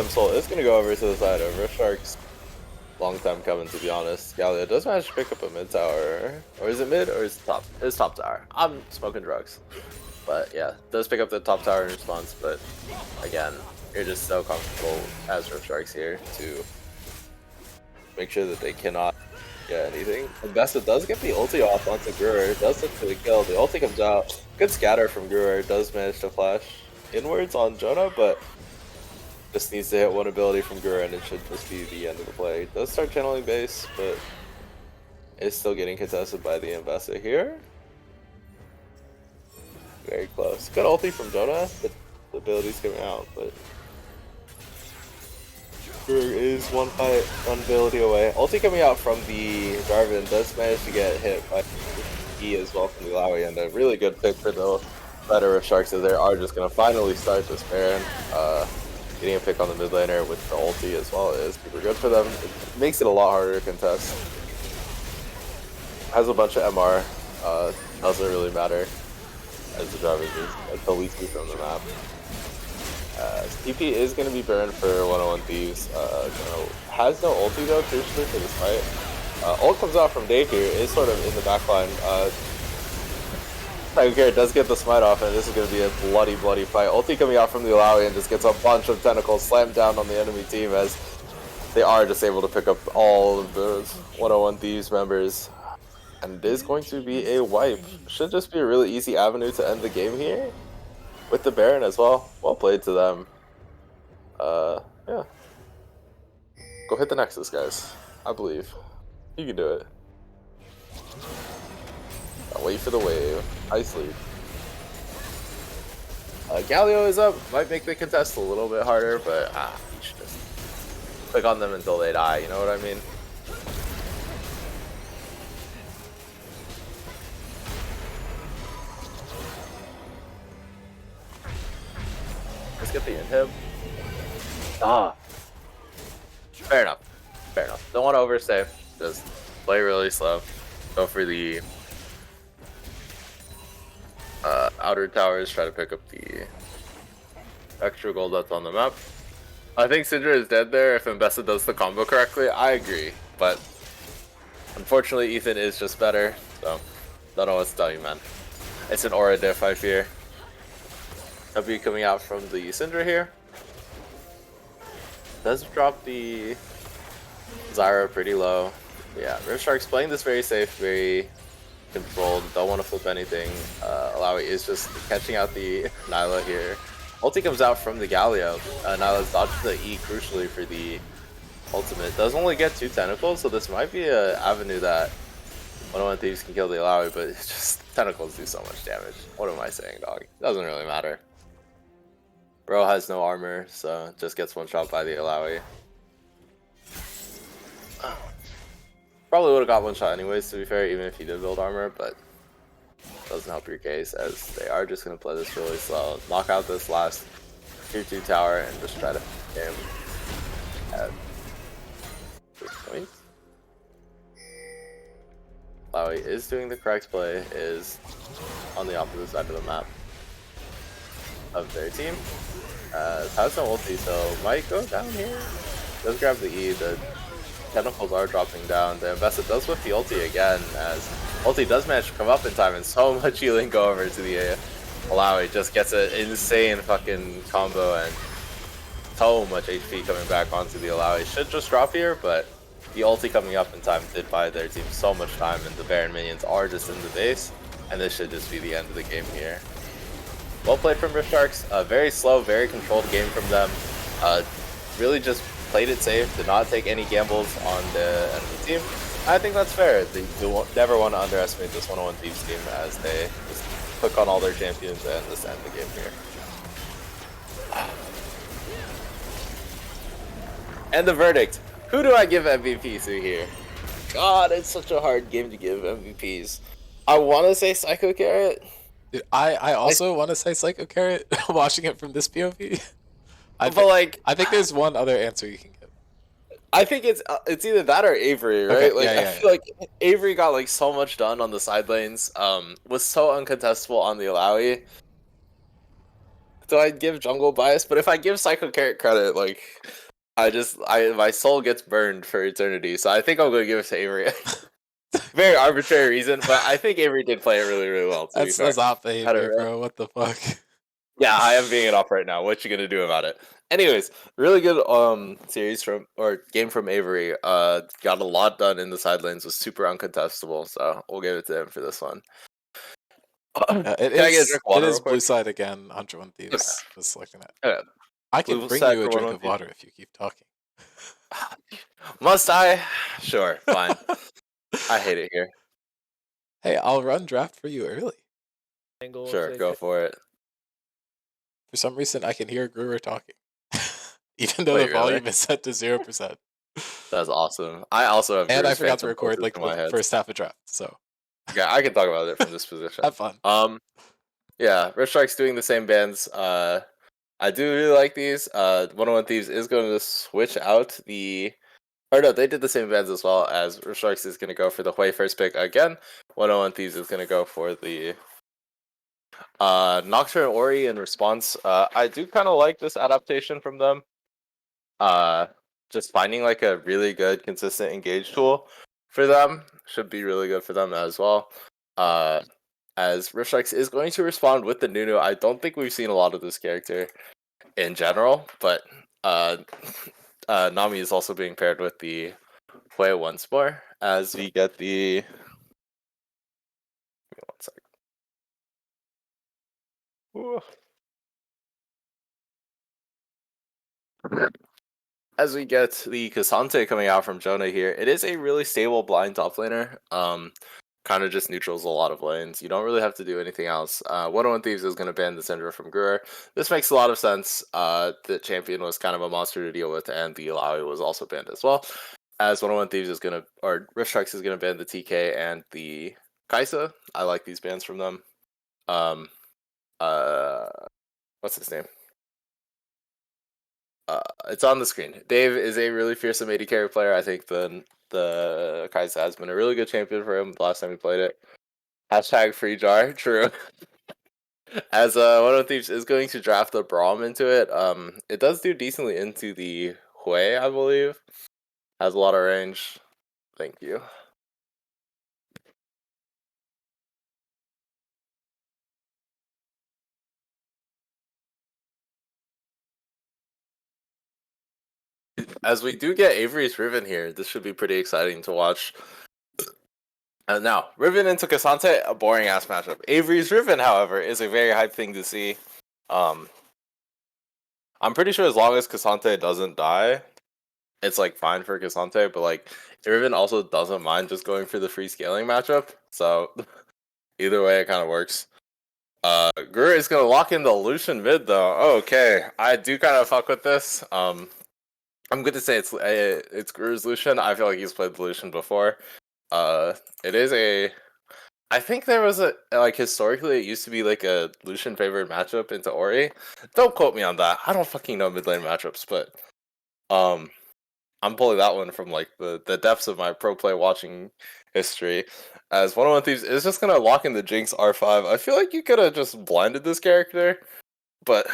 Soul is going to go over to the side of Rift Sharks. Long time coming, to be honest. Galio does manage to pick up a mid tower. Or is it mid or is it top? It's top tower. I'm smoking drugs. But yeah, does pick up the top tower in response. But again, you're just so comfortable as Rift Sharks here to make sure that they cannot get anything. And Bessa does get the ulti off onto Gruer. Does look for the kill. The ulti comes out. Good scatter from Gruer. Does manage to flash inwards on Jonah, but just needs to hit one ability from Gruer and it should just be the end of the play. It does start channeling base, but is still getting contested by the Ambessa here. Very close. Good ulti from Jonah, but the ability's coming out, but Gruer is one ability away. Ulti coming out from the Jarvan does manage to get hit by E as well from the Lowy, and a really good pick for the better of Sharks, so they are just going to finally start this Baron. Getting a pick on the mid laner with the ulti as well is super good for them. It makes it a lot harder to contest. Has a bunch of MR. Doesn't really matter as the driver is until we see from the map. CP is going to be burned for 101 Thieves. Has no ulti though, crucially for this fight. Ult comes out from Dave here, is sort of in the backline. Tiger does get the smite off, and this is going to be a bloody fight. Ulti coming out from the Alawi and just gets a bunch of tentacles slammed down on the enemy team as they are just able to pick up all of the 101 Thieves members. And it is going to be a wipe. Should just be a really easy avenue to end the game here. With the Baron as well. Well played to them. Yeah. Go hit the Nexus, guys. I believe. You can do it. I'll wait for the wave. Ice lead. Galio is up. Might make the contest a little bit harder, but you should just click on them until they die. You know what I mean? Let's get the inhib. Fair enough. Fair enough. Don't want to overstay. Just play really slow. Go for the outer towers. Try to pick up the extra gold that's on the map. I think Syndra is dead there if Mbessa does the combo correctly. I agree. But unfortunately, Ethan is just better. So, don't know what to tell you, man. It's an aura diff, I fear. W coming out from the Syndra here. Does drop the Zyra pretty low. Yeah, Rimshark's playing this very safe, very controlled. Don't want to flip anything. Alawi is just catching out the Nyla here. Ulti comes out from the Galio. Nyla's dodged the E crucially for the ultimate. Does only get 2 tentacles, so this might be an avenue that 101 Thieves can kill the Alawi, but it's just tentacles do so much damage. What am I saying, dog? Doesn't really matter. Bro has no armor, so just gets one shot by the Alawi. Probably would have got one shot anyways, to be fair, even if he did build armor, but doesn't help your case as they are just going to play this really slow. Knock out this last tier 2 tower and just try to get him at this point. Alawi is doing the correct play, is on the opposite side of the map of their team. Has no ulti, so might go down here. Does grab the E, the tentacles are dropping down. The Mbessa does whip the ulti again, as ulti does manage to come up in time, and so much healing go over to the Alawi. Just gets an insane fucking combo, and so much HP coming back onto the Alawi. Should just drop here, but the ulti coming up in time did buy their team so much time, and the Baron minions are just in the base, and this should just be the end of the game here. Well played from Rift Sharks. A very slow, very controlled game from them. Really just played it safe, did not take any gambles on the enemy team. I think that's fair. They never want to underestimate this 101 Thieves team as they just click on all their champions and just end the game here. And the verdict. Who do I give MVP to here? God, it's such a hard game to give MVPs. I want to say Psycho Carrot. Dude, I also want to say Psycho Carrot, watching it from this POV. I think there's one other answer you can give. I think it's either that or Avery, right? Okay, I feel like Avery got like so much done on the side lanes, was so uncontestable on the Alawi. So I'd give jungle bias, but if I give Psycho Carrot credit, like my soul gets burned for eternity. So I think I'm gonna give it to Avery. Very arbitrary reason, but I think Avery did play it really, really well. That's off Avery, bro. What the fuck? Yeah, I am being it off right now. What you gonna do about it? Anyways, really good game from Avery. Got a lot done in the side lanes, was super uncontestable, so we'll give it to him for this one. It is blue side again, 101 Thieves. Okay. Just looking at. Okay. I can bring you a drink of water if you keep talking. Must I? Sure, fine. I hate it here. Hey, I'll run draft for you early. Sure, go for it. For some reason, I can hear Gruer talking, even though the volume is set to 0%. That's awesome. I also have. And I forgot to record like the first half of draft, so. Yeah, I can talk about it from this position. Have fun. Yeah, Rift Strike's doing the same bands. I do really like these. 101 Thieves is going to switch out the Or no, they did the same bans as well. As Sharks is going to go for the Hui first pick again. 101 Thieves is going to go for the Nocturne Ori in response. I do kind of like this adaptation from them. Just finding like a really good consistent engage tool for them should be really good for them as well. As Rift Strikes is going to respond with the Nunu. I don't think we've seen a lot of this character in general, but Nami is also being paired with the Hui once more as we get the. Give me 1 second. Ooh. As we get the Cassante coming out from Jonah here, it is a really stable blind top laner. Kind of just neutrals a lot of lanes. You don't really have to do anything else. 101 Thieves is going to ban the Syndra from Gruer. This makes a lot of sense. The champion was kind of a monster to deal with, and the Illaoi was also banned as well. As 101 Thieves is going to, or Rift Strikes is going to ban the TK and the Kaisa. I like these bans from them. What's his name? It's on the screen. Dave is a really fearsome AD carry player. I think the Kaisa has been a really good champion for him the last time he played it. Hashtag free jar, true. As one of the Thieves is going to draft the Braum into it. It does do decently into the Hui, I believe. Has a lot of range. Thank you. As we do get Avery's Riven here, this should be pretty exciting to watch. Now, Riven into Cassante, a boring ass matchup. Avery's Riven, however, is a very hype thing to see. I'm pretty sure as long as Cassante doesn't die, it's like fine for Cassante, but like Riven also doesn't mind just going for the free scaling matchup. So either way, it kind of works. Guru is gonna lock in the Lucian mid though. Okay, I do kind of fuck with this. I'm good to say it's Guru's Lucian. I feel like he's played the Lucian before. It is a. I think there was a like historically it used to be like a Lucian favored matchup into Ori. Don't quote me on that. I don't fucking know mid lane matchups, but I'm pulling that one from like the depths of my pro play watching history. As 101 Thieves is just gonna lock in the Jinx R5. I feel like you could have just blinded this character, but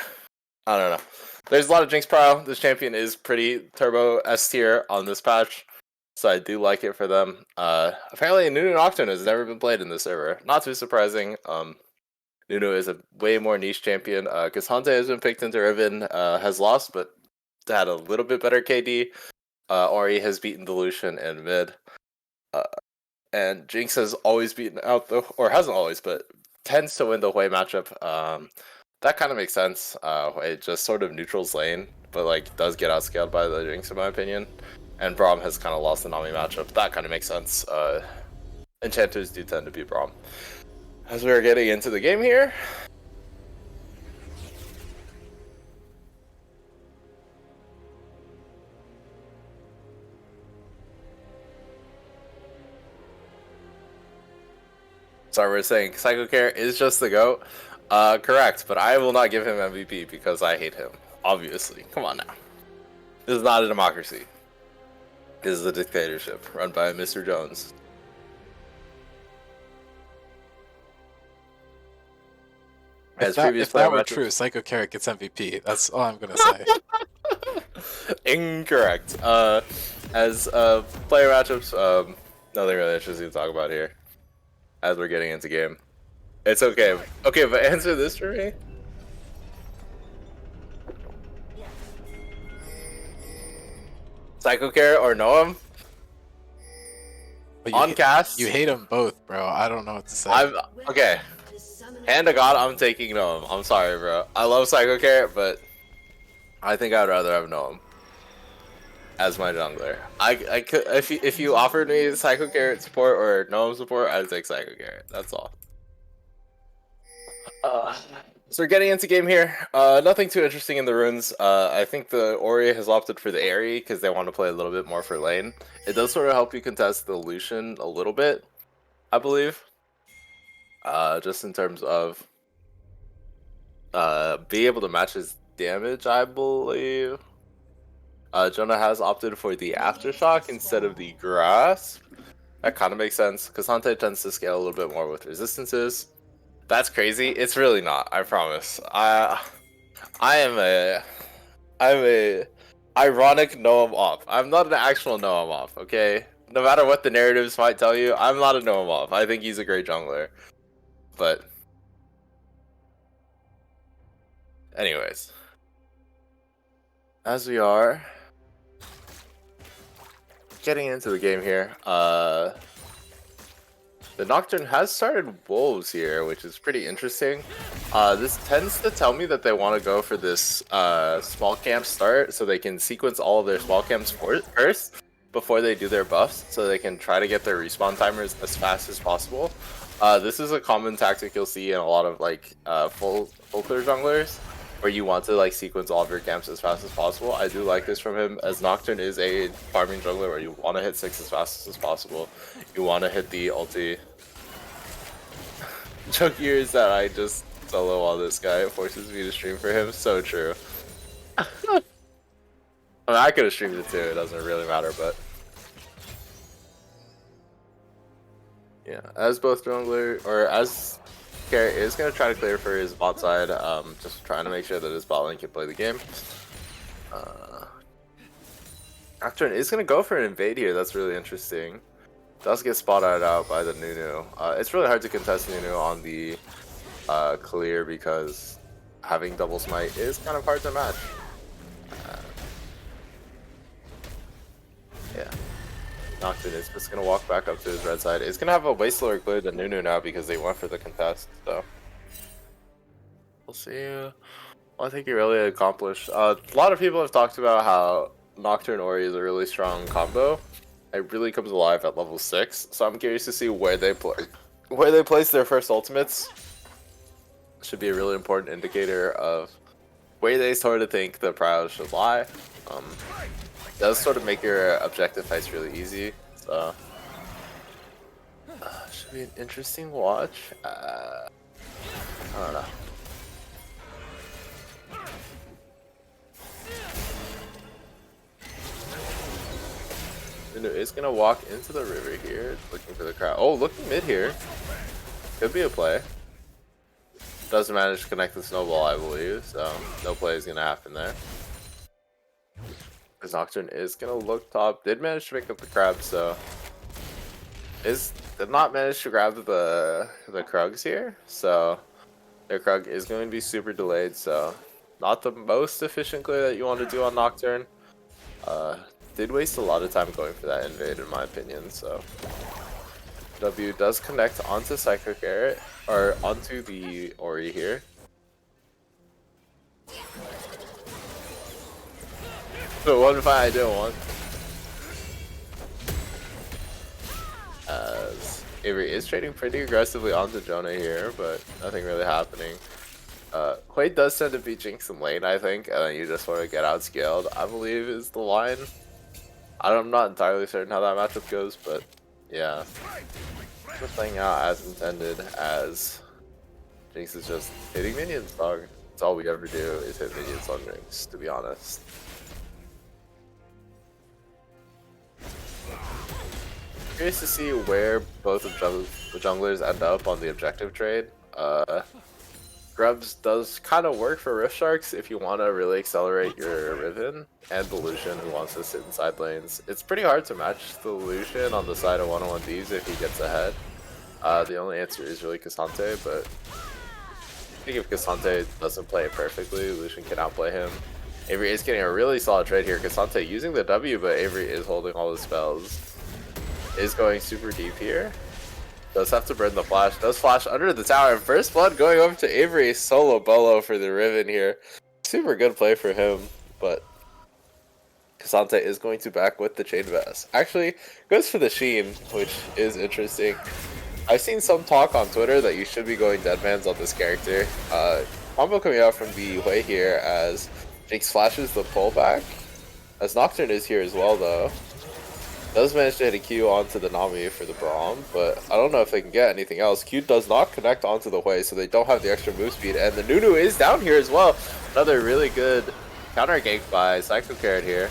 I don't know. There's a lot of Jinx pro. This champion is pretty turbo S tier on this patch, so I do like it for them. Apparently, Nunu Nocturne has never been played in this server. Not too surprising. Nunu is a way more niche champion. Cassante has been picked into Riven, has lost, but had a little bit better KD. Ori has beaten the Lucian in mid. And Jinx has always beaten out the, or hasn't always, but tends to win the Hui matchup. That kind of makes sense. Hui just sort of neutrals lane, but like does get outscaled by the Jinx in my opinion. And Braum has kind of lost the Nami matchup. That kind of makes sense. Enchanters do tend to be Braum. As we're getting into the game here. Sorry, we're saying Psycho Care is just the GOAT. Correct, but I will not give him MVP because I hate him. Obviously. Come on now. This is not a democracy. This is a dictatorship run by Mr. Jones. If that were true, Psycho Carrot gets MVP. That's all I'm gonna say. Incorrect. As player matchups, nothing really interesting to talk about here. As we're getting into game, it's okay. Okay, but answer this for me. Psycho Carrot or Noam? On cast. You hate them both, bro. I don't know what to say. Okay. Hand to God, I'm taking Noam. I'm sorry, bro. I love Psycho Carrot, but I think I'd rather have Noam as my jungler. I could if you offered me Psycho Carrot support or Noam support, I'd take Psycho Carrot. That's all. So we're getting into game here. Nothing too interesting in the runes. I think the Ori has opted for the Aerie because they want to play a little bit more for lane. It does sort of help you contest the Lucian a little bit, I believe. Just in terms of be able to match his damage, I believe. Jonah has opted for the Aftershock instead of the Grasp. That kind of makes sense, because Hante tends to scale a little bit more with resistances. That's crazy. It's really not, I promise. I'm a ironic Noam off. I'm not an actual Noam off, okay? No matter what the narratives might tell you, I'm not a Noam off. I think he's a great jungler. But anyways, as we are getting into the game here, the Nocturne has started Wolves here, which is pretty interesting. This tends to tell me that they want to go for this small camp start so they can sequence all of their small camps first before they do their buffs, so they can try to get their respawn timers as fast as possible. This is a common tactic you'll see in a lot of like full clear junglers, where you want to like sequence all of your camps as fast as possible. I do like this from him, as Nocturne is a farming jungler where you want to hit 6 as fast as possible. You want to hit the ulti. Joke here is that I just solo all this guy. It forces me to stream for him. So true. I mean, I could have streamed it too. It doesn't really matter, but yeah, as both jungler or as Carrot is gonna try to clear for his bot side, just trying to make sure that his bot lane can play the game. Nocturne is gonna go for an invade here. That's really interesting. Does get spotted out by the Nunu. It's really hard to contest Nunu on the clear because having double smite is kind of hard to match. Yeah. Nocturne is just going to walk back up to his red side. It's going to have a way slower clear than Nunu now because they went for the contest. So we'll see. Well, I think he really accomplished. A lot of people have talked about how Nocturne Ori is a really strong combo. It really comes alive at level 6, so I'm curious to see where they place their first ultimates. Should be a really important indicator of where they sort of think the prio should lie. Does sort of make your objective fights really easy, so should be an interesting watch. I don't know. Nunu is gonna walk into the river here, looking for the crowd. Oh, looking mid here. Could be a play. Doesn't manage to connect the snowball, I believe, so no play is gonna happen there. Because Nocturne is gonna look top. Did manage to pick up the crab, so did not manage to grab the Krugs here, so their Krug is going to be super delayed, so not the most efficient clear that you want to do on Nocturne. Did waste a lot of time going for that invade in my opinion, so W does connect onto Psycho Carrot, or onto the Ori here. But one fight I didn't want. As Avery is trading pretty aggressively onto Jonah here, but nothing really happening. Quaid does tend to be Jinx in lane, I think, and then you just sort of get outscaled, I believe is the line. I'm not entirely certain how that matchup goes, but yeah. Just playing out as intended, as Jinx is just hitting minions, dog. That's all we ever do is hit minions on Jinx, to be honest. Curious to see where both of the junglers end up on the objective trade. Grubs does kind of work for Rift Sharks if you want to really accelerate your Riven, and the Lucian who wants to sit in side lanes. It's pretty hard to match the Lucian on the side of 101 Thieves if he gets ahead. The only answer is really Cassante, but I think if Cassante doesn't play it perfectly, Lucian can outplay him. Avery is getting a really solid trade here. Cassante using the W, but Avery is holding all the spells. Is going super deep here. Does have to burn the flash. Does flash under the tower. And first blood going over to Avery. Solo bolo for the Riven here. Super good play for him. But Cassante is going to back with the Chain Vest. Actually, goes for the Sheen, which is interesting. I've seen some talk on Twitter that you should be going Deadmans on this character. Combo coming out from the way here as Jinx flashes the pullback. As Nocturne is here as well though. Does manage to hit a Q onto the Nami for the Braum, but I don't know if they can get anything else. Q does not connect onto the Hui, so they don't have the extra move speed, and the Nunu is down here as well. Another really good counter gank by Psycho Carrot here.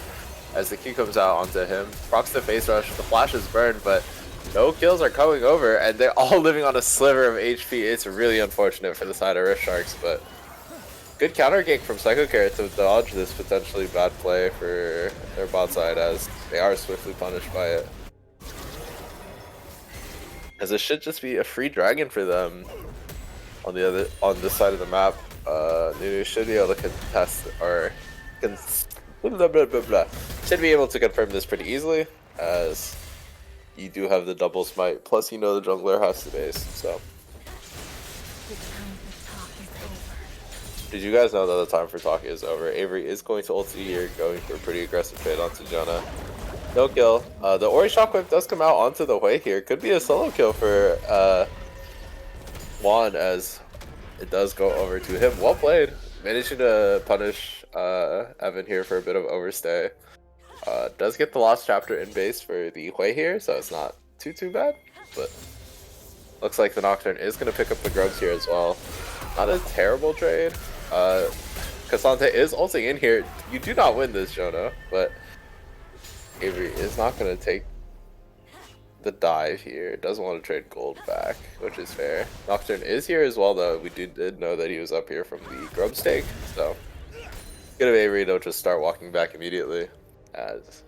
as the Q comes out onto him. Procs the face rush, the flash is burned, but no kills are coming over, and they're all living on a sliver of HP. It's really unfortunate for the side of Rift Sharks, but good counter gank from Psycho Carrot to dodge this potentially bad play for their bot side, as they are swiftly punished by it. As it should just be a free dragon for them on this side of the map. Nunu should be able to contest or should be able to confirm this pretty easily, as you do have the double smite, plus you know the jungler has to base. So did you guys know that the time for talk is over? Avery is going to ulti here, going for a pretty aggressive trade onto Jonah. No kill. The Ori Shockwave does come out onto the way here. Could be a solo kill for Juan, as it does go over to him. Well played. Managing to punish Evan here for a bit of overstay. Does get the lost chapter in base for the Hui here, so it's not too bad. But looks like the Nocturne is going to pick up the Grubs here as well. Not a terrible trade. Cassante is ulting in here. You do not win this, Jonah, but Avery is not going to take the dive here. Doesn't want to trade gold back, which is fair. Nocturne is here as well, though. We did know that he was up here from the Grub stake, so good of Avery to just start walking back immediately, as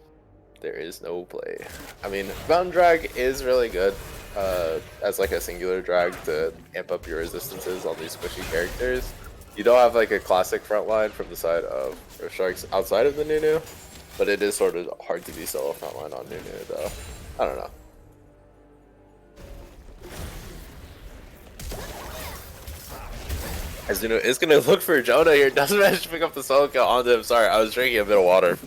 there is no play. I mean, Mountain Drag is really good as like a singular drag to amp up your resistances on these squishy characters. You don't have like a classic front line from the side of Sharks outside of the Nunu, but it is sort of hard to be solo frontline on Nunu, though. I don't know. As Nunu is going to look for Jonah here, doesn't manage to pick up the solo kill onto him. Sorry, I was drinking a bit of water.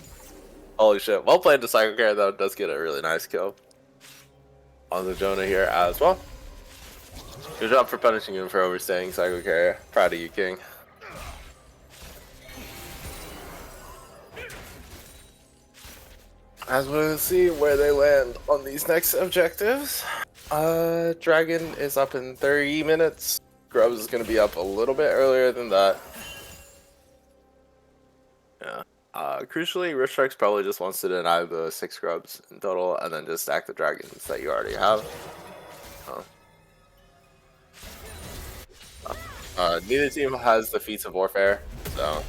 Holy shit. Well played to Psycho Carrot, though. Does get a really nice kill on the Jonah here as well. Good job for punishing him for overstaying, Psycho Carrot. Proud of you, King. As we'll see where they land on these next objectives. Dragon is up in 30 minutes. Grubs is going to be up a little bit earlier than that. Yeah. Crucially, Rift Sharks probably just wants to deny the 6 Grubs in total and then just stack the dragons that you already have. Neither team has the feats of warfare, so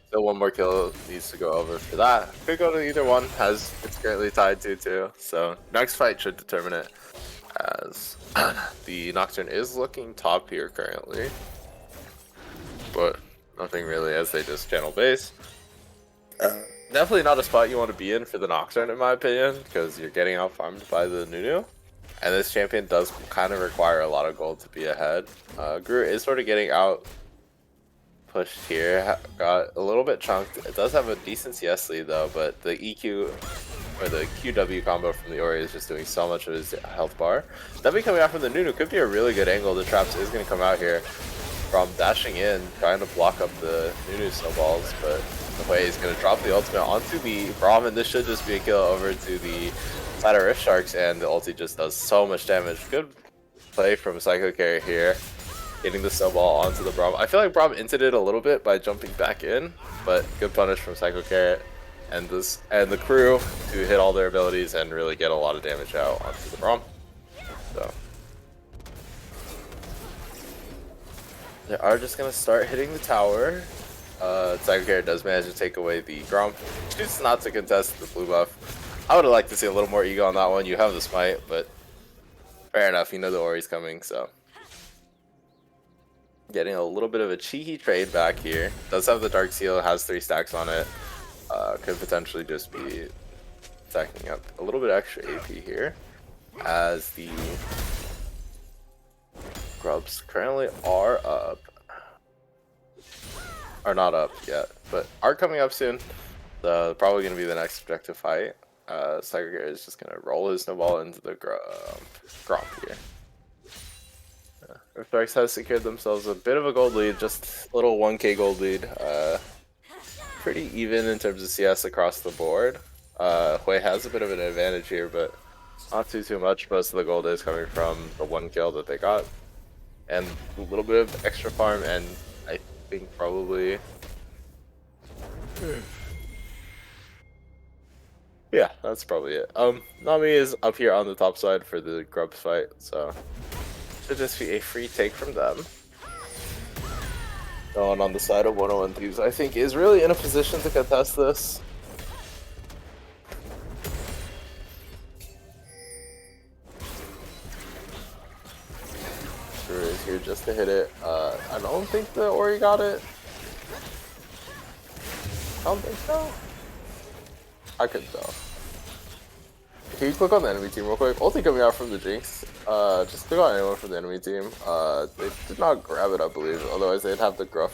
still one more kill needs to go over for that. Could go to either one, as it's currently tied 2-2, so next fight should determine it, as the Nocturne is looking top here currently, but nothing really as they just channel base. Definitely not a spot you want to be in for the Nocturne, in my opinion, because you're getting out farmed by the Nunu, and this champion does kind of require a lot of gold to be ahead. Gru is sort of getting out pushed here, got a little bit chunked. It does have a decent CS lead though, but the EQ or the QW combo from the Ori is just doing so much of his health bar. W coming out from the Nunu could be a really good angle. The Traps is going to come out here from dashing in, trying to block up the Nunu snowballs, but the way he's going to drop the ultimate onto the Braum, and this should just be a kill over to the side of Rift Sharks, and the ulti just does so much damage. Good play from Psycho Carrot here, getting the snowball onto the Braum. I feel like Braum inted it a little bit by jumping back in, but good punish from Psycho Carrot and the crew to hit all their abilities and really get a lot of damage out onto the Braum. So they are just gonna start hitting the tower. Psycho Carrot does manage to take away the Gromp. Chooses not to contest the blue buff. I would have liked to see a little more ego on that one. You have the smite, but fair enough. You know the Ori's coming, so getting a little bit of a cheeky trade back here. Does have the Dark Seal, has 3 stacks on it. Could potentially just be stacking up a little bit extra AP here, as the Grubs currently are up. Are not up yet, but are coming up soon. So probably going to be the next objective fight. Psycho Carrot is just going to roll his snowball into the Gromp here. Rift Sharks have secured themselves a bit of a gold lead, just a little 1k gold lead. Pretty even in terms of CS across the board. Hui has a bit of an advantage here, but not too much. Most of the gold is coming from the 1 kill that they got, and a little bit of extra farm, and I think probably that's probably it. Nami is up here on the top side for the Grubs fight, so should just be a free take from them. No one on the side of 101 Thieves, I think, is really in a position to contest this. Sure is here just to hit it. I don't think the Ori got it. I don't think so. I couldn't tell. Can you click on the enemy team real quick? Ulti coming out from the Jinx. Just click on anyone from the enemy team. They did not grab it, I believe. Otherwise, they'd have the grub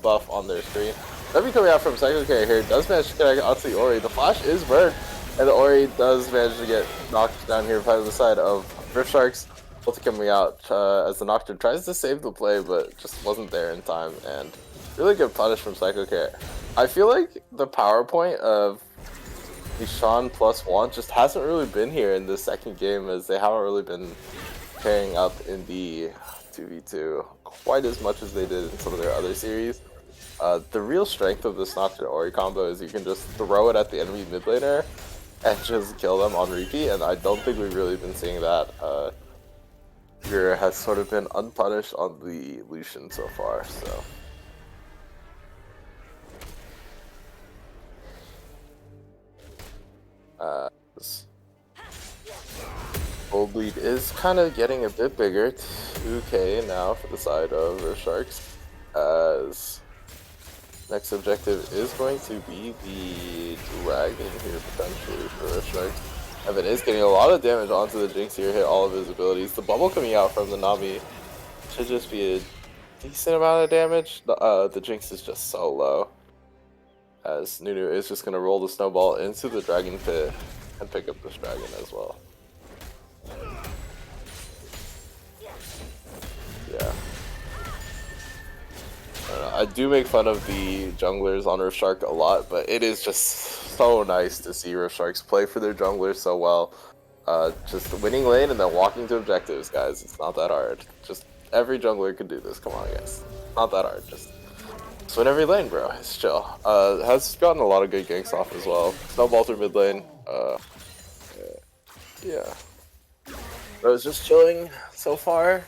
buff on their screen. That'd be coming out from Psycho K here. Does manage to connect out to the Ori. The flash is burned, and the Ori does manage to get knocked down here by the side of Rift Sharks. Ulti coming out as the Nocturne tries to save the play, but just wasn't there in time. And really good punish from Psycho K. I feel like the PowerPoint of Ishan +1 just hasn't really been here in the second game, as they haven't really been pairing up in the 2v2 quite as much as they did in some of their other series. The real strength of this Nocturne Ori combo is you can just throw it at the enemy mid laner and just kill them on repeat, and I don't think we've really been seeing that. Gur has sort of been unpunished on the Lucian so far, so. Gold lead is kind of getting a bit bigger, 2k now for the side of Rift Sharks, as next objective is going to be the Dragon here potentially for Rift Sharks. Evan is getting a lot of damage onto the Jinx here, hit all of his abilities. The bubble coming out from the Nami should just be a decent amount of damage. The Jinx is just so low, as Nunu is just going to roll the snowball into the Dragon pit and pick up this Dragon as well. Yeah. I do make fun of the junglers on Rift Shark a lot, but it is just so nice to see Rift Sharks play for their junglers so well. Just winning lane and then walking to objectives, guys. It's not that hard. Just every jungler can do this. Come on, guys. Not that hard. Just win every lane, bro. It's chill. Has gotten a lot of good ganks off as well. Snowball through mid lane. Yeah. I was just chilling so far.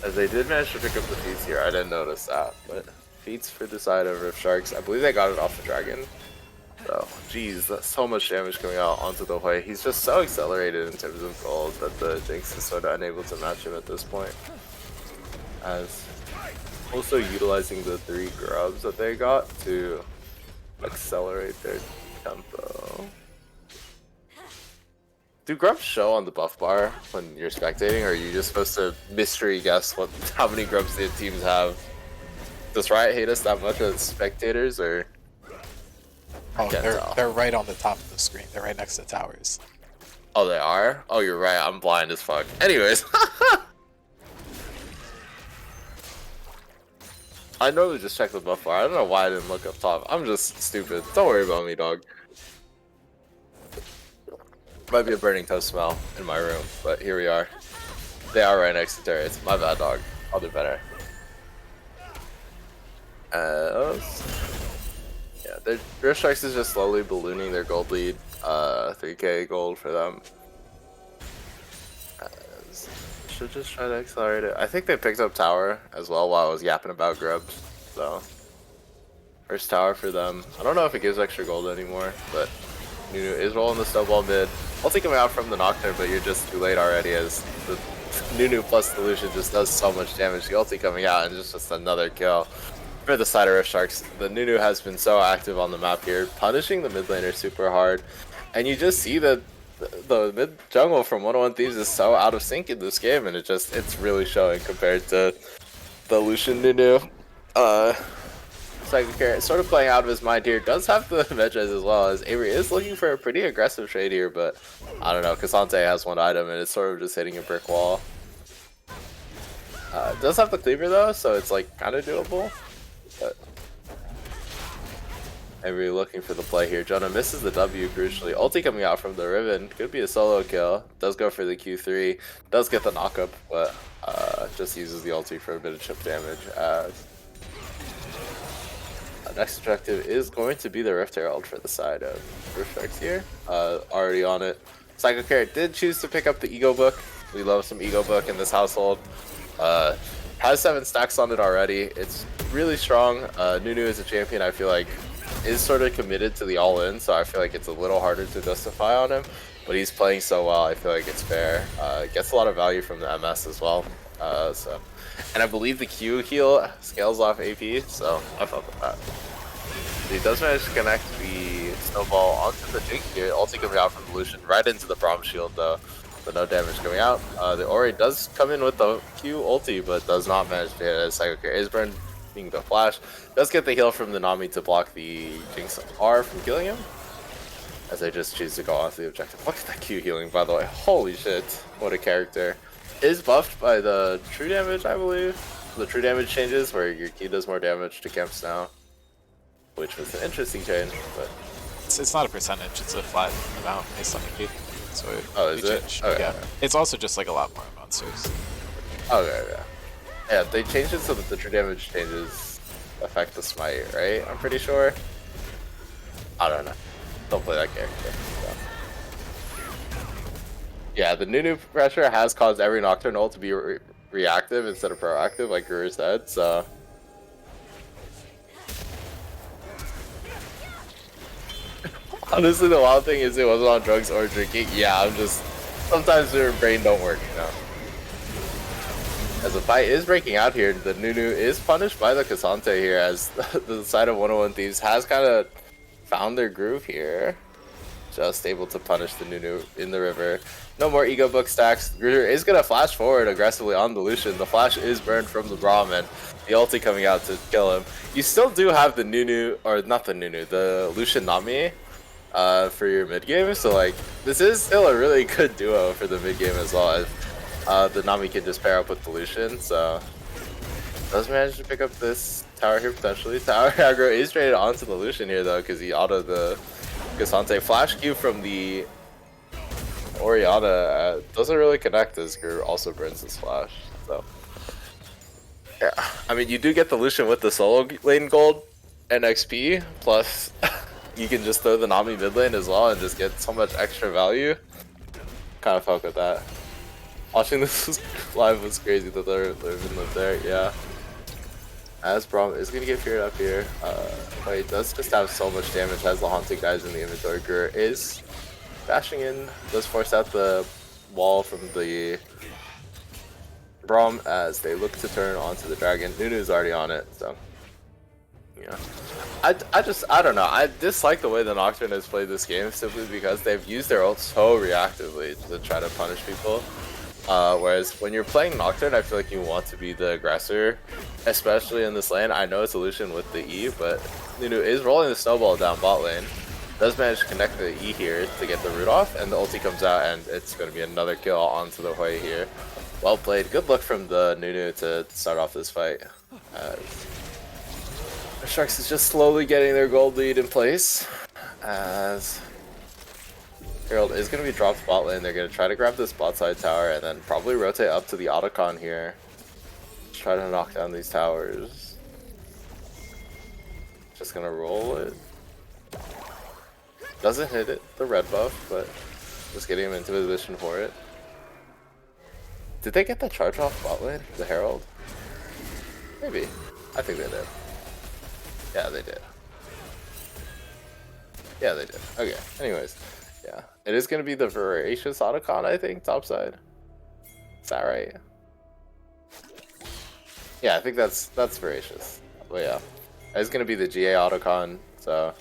As they did manage to pick up the feats here, I didn't notice that, but feats for the side of Rift Sharks. I believe they got it off the Dragon. So, geez, that's so much damage coming out onto the Hui. He's just so accelerated in terms of gold that the Jinx is sort of unable to match him at this point. As also utilizing the 3 grubs that they got to accelerate their tempo. Do grubs show on the buff bar when you're spectating, or are you just supposed to mystery guess how many grubs the teams have? Does Riot hate us that much as spectators, or? Oh, they're right on the top of the screen. They're right next to the towers. Oh, they are? Oh, you're right. I'm blind as fuck. Anyways. I normally just check the buff bar. I don't know why I didn't look up top. I'm just stupid. Don't worry about me, dog. Might be a burning toast smell in my room, but here we are. They are right next to turrets. My bad, dog. I'll do better. Yeah, their Rift Strikes is just slowly ballooning their gold lead. 3k gold for them. Should just try to accelerate it. I think they picked up tower as well while I was yapping about grubs. So, first tower for them. I don't know if it gives extra gold anymore, but Nunu is rolling the snowball mid. Ulti coming out from the Nocturne, but you're just too late already, as the Nunu plus the Lucian just does so much damage. The ulti coming out and just another kill for the side of Rift Sharks. The Nunu has been so active on the map here, punishing the mid laner super hard, and you just see that the mid jungle from 101 Thieves is so out of sync in this game, and it's really showing compared to the Lucian Nunu. Psycho Carrot sort of playing out of his mind here. Does have the Medres as well, as Avery is looking for a pretty aggressive trade here, but I don't know. Cassante has one item and it's sort of just hitting a brick wall. Does have the cleaver though, so it's like kind of doable. But Avery looking for the play here. Jonah misses the W crucially. Ulti coming out from the Riven. Could be a solo kill. Does go for the Q3. Does get the knockup, but just uses the ulti for a bit of chip damage. Next objective is going to be the Rift Herald for the side of Rift here. Already on it. Psycho Carrot did choose to pick up the Ego Book. We love some Ego Book in this household. Has 7 stacks on it already. It's really strong. Nunu as a champion, I feel like, is sort of committed to the all-in, so I feel like it's a little harder to justify on him. But he's playing so well, I feel like it's fair. Gets a lot of value from the MS as well. And I believe the Q heal scales off AP, so I fuck with that. He does manage to connect the snowball onto the Jink here. Ulti coming out from the Lucian right into the Braum shield though. So no damage coming out. The Ori does come in with the Q ulti, but does not manage to hit as Psycho Carrot is burned, being the flash. Does get the heal from the Nami to block the Jinx R from killing him. As they just choose to go onto the objective. Look at that Q healing, by the way. Holy shit, what a character. Is buffed by the true damage, I believe. The true damage changes where your Q does more damage to camps now. Which was an interesting change, but... It's not a percentage, it's a flat amount based on your Q. So is it? Okay. Yeah. It's also just like a lot more monsters. Okay, yeah. Yeah, they changed it so that the true damage changes affect the smite, right? I'm pretty sure. I don't know. Don't play that character. So. Yeah, the Nunu pressure has caused every Nocturne ult to be reactive instead of proactive, like Guru said, so... Honestly, the wild thing is it wasn't on drugs or drinking. Yeah, I'm just... Sometimes your brain don't work, you know? As the fight is breaking out here, the Nunu is punished by the Cassante here, as the side of 101 Thieves has kind of found their groove here. Just able to punish the Nunu in the river. No more Ego Book stacks. Gruder is going to flash forward aggressively on the Lucian. The flash is burned from the Braum, and the ulti coming out to kill him. You still do have the Nunu, or not the Nunu, the Lucian Nami for your mid game. So like, this is still a really good duo for the mid game as well. As the Nami can just pair up with the Lucian. So does manage to pick up this tower here potentially. Tower aggro is traded onto the Lucian here though, because he autoed the Cassante. Flash Q from the Orianna doesn't really connect as Guru also burns his flash. So yeah, I mean, you do get the Lucian with the solo lane gold and XP, plus you can just throw the Nami mid lane as well and just get so much extra value. Kind of fuck with that. Watching this live was crazy that they're even lived there, yeah. As Braum is gonna get feared up here, but he does just have so much damage, has the haunted guys in the inventory. Guru is bashing in, does force out the wall from the Braum as they look to turn onto the dragon. Nunu's already on it, so yeah. I don't know. I dislike the way the Nocturne has played this game simply because they've used their ult so reactively to try to punish people. Whereas when you're playing Nocturne, I feel like you want to be the aggressor, especially in this lane. I know it's a Lucian with the E, but Nunu is rolling the snowball down bot lane. Does manage to connect the E here to get the root off, and the ulti comes out, and it's going to be another kill onto the Hui here. Well played. Good luck from the Nunu to start off this fight. Sharks is just slowly getting their gold lead in place, as Herald is going to be dropped bot lane. They're going to try to grab this bot side tower and then probably rotate up to the Otacon here. Just try to knock down these towers. Just going to roll it. Doesn't hit it, the red buff, but just getting him into position for it. Did they get the charge off bot lane, the Herald? Maybe. I think they did. Yeah, they did. Yeah, they did. Okay, anyways. Yeah, it is going to be the Voracious Otacon, I think, topside. Is that right? Yeah, I think that's Voracious. But yeah, it's going to be the GA Otacon, so...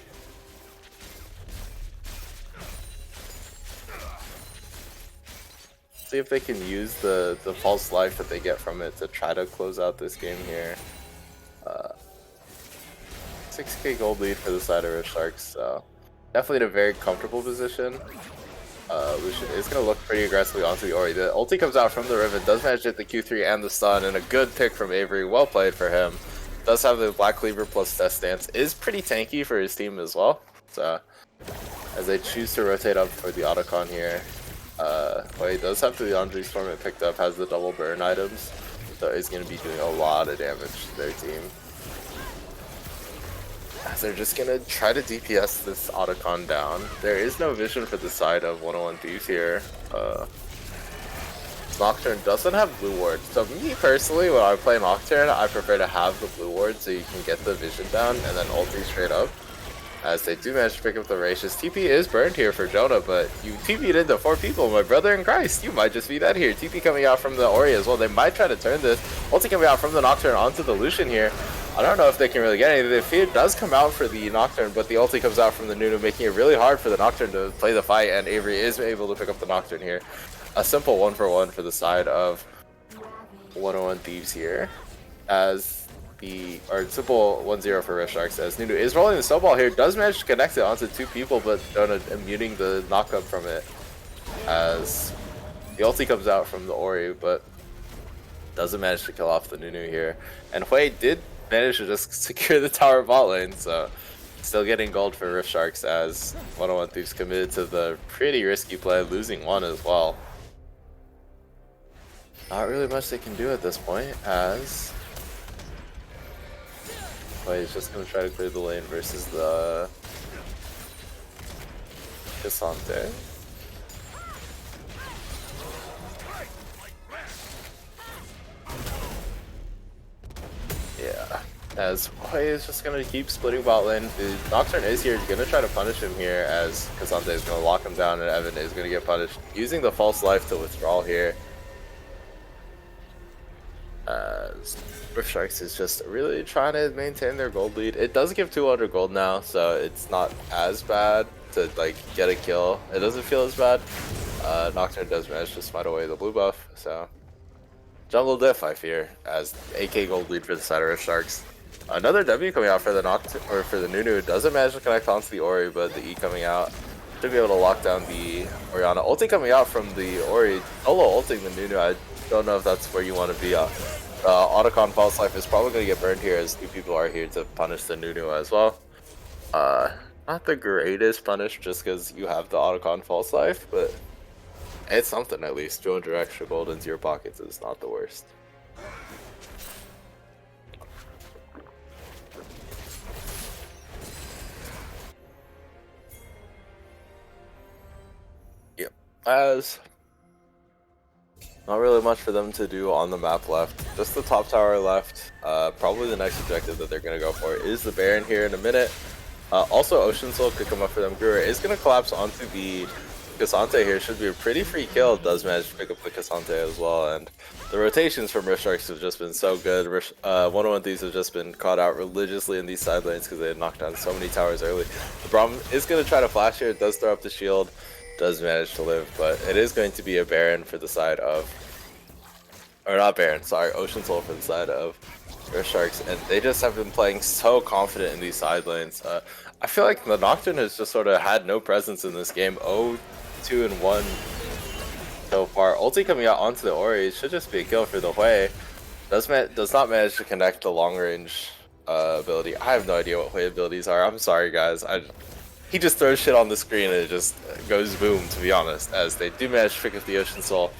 See if they can use the false life that they get from it to try to close out this game here. 6k gold lead for the side of Rift Sharks, so... Definitely in a very comfortable position. Lucian is going to look pretty aggressively onto the Ori. The ulti comes out from the Riven, does manage to hit the Q3 and the stun, and a good pick from Avery. Well played for him. Does have the Black Cleaver plus Death Stance. Is pretty tanky for his team as well. So, as they choose to rotate up for the Otacon here. Well, he does have the Andri Storm it picked up, has the double burn items. So he's going to be doing a lot of damage to their team. As they're just gonna try to DPS this Otacon down. There is no vision for the side of 101 Thieves here. Nocturne doesn't have blue ward, so me personally, when I play Nocturne, I prefer to have the blue ward so you can get the vision down and then ulti straight up. As they do manage to pick up the Racious. TP is burned here for Jonah, but you TP'd into 4 people, my brother in Christ. You might just be dead here. TP coming out from the Ori as well. They might try to turn this. Ulti coming out from the Nocturne onto the Lucian here. I don't know if they can really get anything. The fear does come out for the Nocturne, but the ulti comes out from the Nunu, making it really hard for the Nocturne to play the fight, and Avery is able to pick up the Nocturne here. A simple 1-for-1 for the side of 101 Thieves here, as or simple 1-0 for Rift Sharks, as Nunu is rolling the snowball here, does manage to connect it onto 2 people, but Jonah immuning the knockup from it, as the ulti comes out from the Ori, but doesn't manage to kill off the Nunu here. And Hui did manage to just secure the tower bot lane, so still getting gold for Rift Sharks, as 101 Thieves committed to the pretty risky play, losing 1 as well. Not really much they can do at this point, as he's just going to try to clear the lane versus the Cassante. Yeah, as Hui is just going to keep splitting bot lane. The Nocturne is here, going to try to punish him here, as Cassante is going to lock him down and Evan is going to get punished. Using the false life to withdraw here. As Rift Sharks is just really trying to maintain their gold lead. It does give 200 gold now, so it's not as bad to like get a kill. It doesn't feel as bad. Nocturne does manage to smite away the blue buff, so jungle diff, I fear, as AK gold lead for the side of Rift Sharks. Another W coming out for the Nocturne, or for the Nunu. Doesn't manage to connect onto the Ori, but the E coming out should be able to lock down the Orianna. Ulti coming out from the Ori, solo ulting the Nunu. I don't know if that's where you want to be. Otacon False Life is probably going to get burned here, as 2 people are here to punish the Nunu as well. Not the greatest punish just because you have the Otacon False Life, but it's something at least. 200 extra gold into your pockets is not the worst. Yep. As not really much for them to do on the map left. Just the top tower left. Probably the next objective that they're going to go for is the Baron here in a minute. Also, Ocean Soul could come up for them. Guru is going to collapse onto the Cassante here. Should be a pretty free kill. Does manage to pick up the Cassante as well. And the rotations from Rift Sharks have just been so good. 101 Thieves have just been caught out religiously in these side lanes because they had knocked down so many towers early. The Braum is going to try to flash here. It does throw up the shield. Does manage to live, but it is going to be a Baron for the side of, or not Baron, sorry, Ocean Soul for the side of Rift Sharks, and they just have been playing so confident in these side lanes. I feel like the Nocturne has just sort of had no presence in this game. 0-2-1 so far. Ulti coming out onto the Ori should just be a kill for the Hui. Does not manage to connect the long range ability. I have no idea what Hui abilities are. I'm sorry, guys. He just throws shit on the screen and it just goes boom, to be honest, as they do manage to pick up the Ocean Soul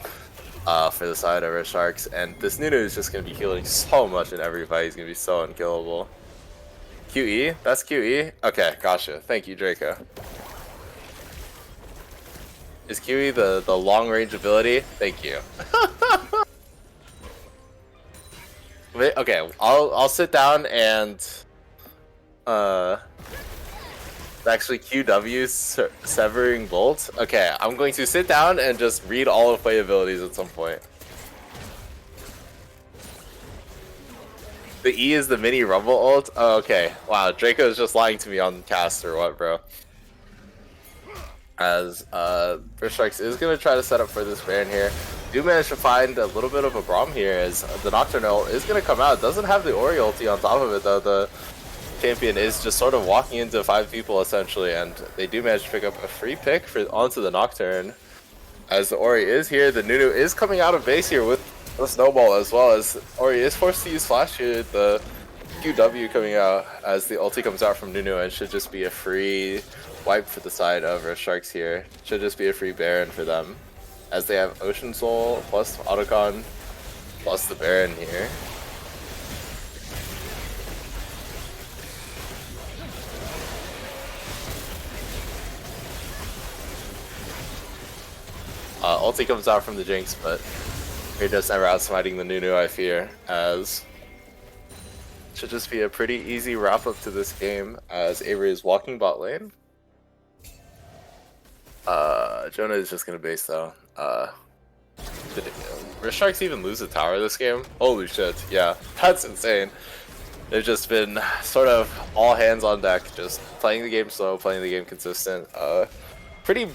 for the side of our Sharks. And this Nunu is just going to be healing so much in every fight. He's going to be so unkillable. QE? That's QE? Okay, gotcha. Thank you, Draco. Is QE the long range ability? Thank you. Wait, okay, I'll sit down and actually QW Severing Bolt. Okay, I'm going to sit down and just read all of play abilities at some point. The E is the mini rumble ult? Oh, okay. Wow, Draco is just lying to me on cast or what, bro? As Rift Sharks is going to try to set up for this Baron here. Do manage to find a little bit of a Braum here, as the Nocturne ult is going to come out. Doesn't have the Ori ulti on top of it though. The champion is just sort of walking into 5 people essentially, and they do manage to pick up a free pick onto the Nocturne. As the Ori is here, the Nunu is coming out of base here with the snowball, as well as Ori is forced to use flash here. The QW coming out as the ulti comes out from Nunu, and should just be a free wipe for the side of Rift Sharks here. Should just be a free Baron for them, as they have Ocean Soul plus Otacon plus the Baron here. Ulti comes out from the Jinx, but you're just never outsmiting the Nunu, I fear, as should just be a pretty easy wrap up to this game as Avery is walking bot lane. Jonah is just gonna base though. Did Wrist Sharks even lose a tower this game? Holy shit, yeah, that's insane. They've just been sort of all hands on deck, just playing the game slow, playing the game consistent. Pretty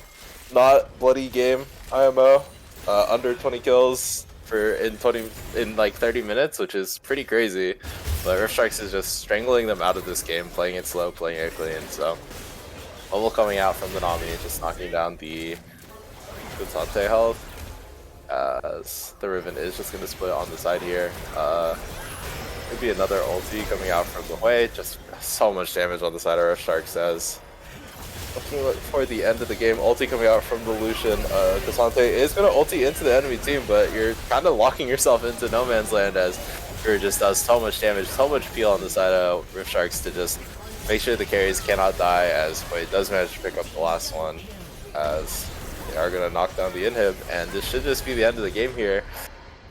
not bloody game, IMO. Under 20 kills in like 30 minutes, which is pretty crazy. But Rift Strikes is just strangling them out of this game, playing it slow, playing it clean. So bubble coming out from the Nami, just knocking down the Sante health. As the Riven is just going to split on the side here. Maybe another ulti coming out from the way. Just so much damage on the side of Rift Sharks as looking for the end of the game. Ulti coming out from the Lucian. Cassante is going to ulti into the enemy team, but you're kind of locking yourself into no man's land as Guru just does so much damage, so much peel on the side of Rift Sharks to just make sure the carries cannot die as Wade does manage to pick up the last one as they are going to knock down the inhib, and this should just be the end of the game here.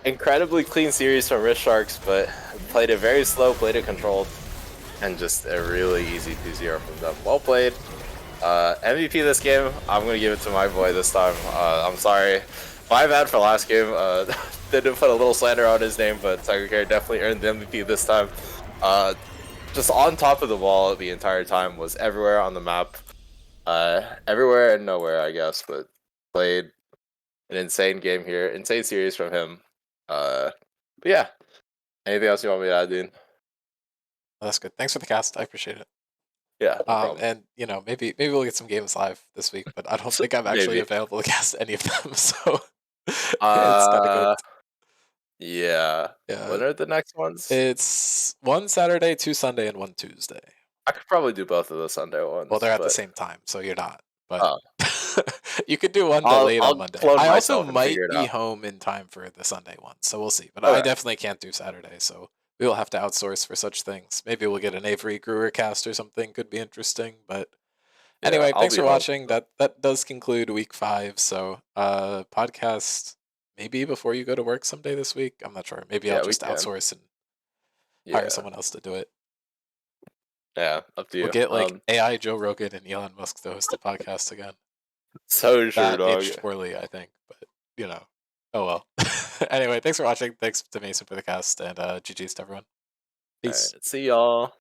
Incredibly clean series from Rift Sharks, but played it very slow, played it controlled, and just a really easy 2-0 from them. Well played. MVP this game, I'm going to give it to my boy this time. I'm sorry. My bad for last game. Didn't put a little slander on his name, but Tiger Care definitely earned the MVP this time. Just on top of the wall the entire time, was everywhere on the map. Everywhere and nowhere, I guess, but played an insane game here. Insane series from him. But yeah. Anything else you want me to add, Dean? Oh, that's good. Thanks for the cast. I appreciate it. Yeah, no problem. And you know, maybe we'll get some games live this week, but I don't think I'm actually available to cast any of them, so it's kind of good. Yeah. When are the next ones? It's one Saturday, 2 Sunday, and 1 Tuesday. I could probably do both of the Sunday ones. Well, they're at the same time, so you're not. But you could do one delayed on Monday. I also might be home in time for the Sunday one, so we'll see. But I definitely can't do Saturday, so we will have to outsource for such things. Maybe we'll get an Avery Gruer cast or something. Could be interesting. But anyway, thanks for watching. That does conclude week 5. So podcast maybe before you go to work someday this week. I'm not sure. Maybe I'll just outsource and hire someone else to do it. Yeah, up to you. We'll get like AI Joe Rogan and Elon Musk to host the podcast again. So true, dog. Aged poorly, I think, but you know, oh well. Anyway, thanks for watching. Thanks to Mason for the cast, and GG's to everyone. Peace. See y'all.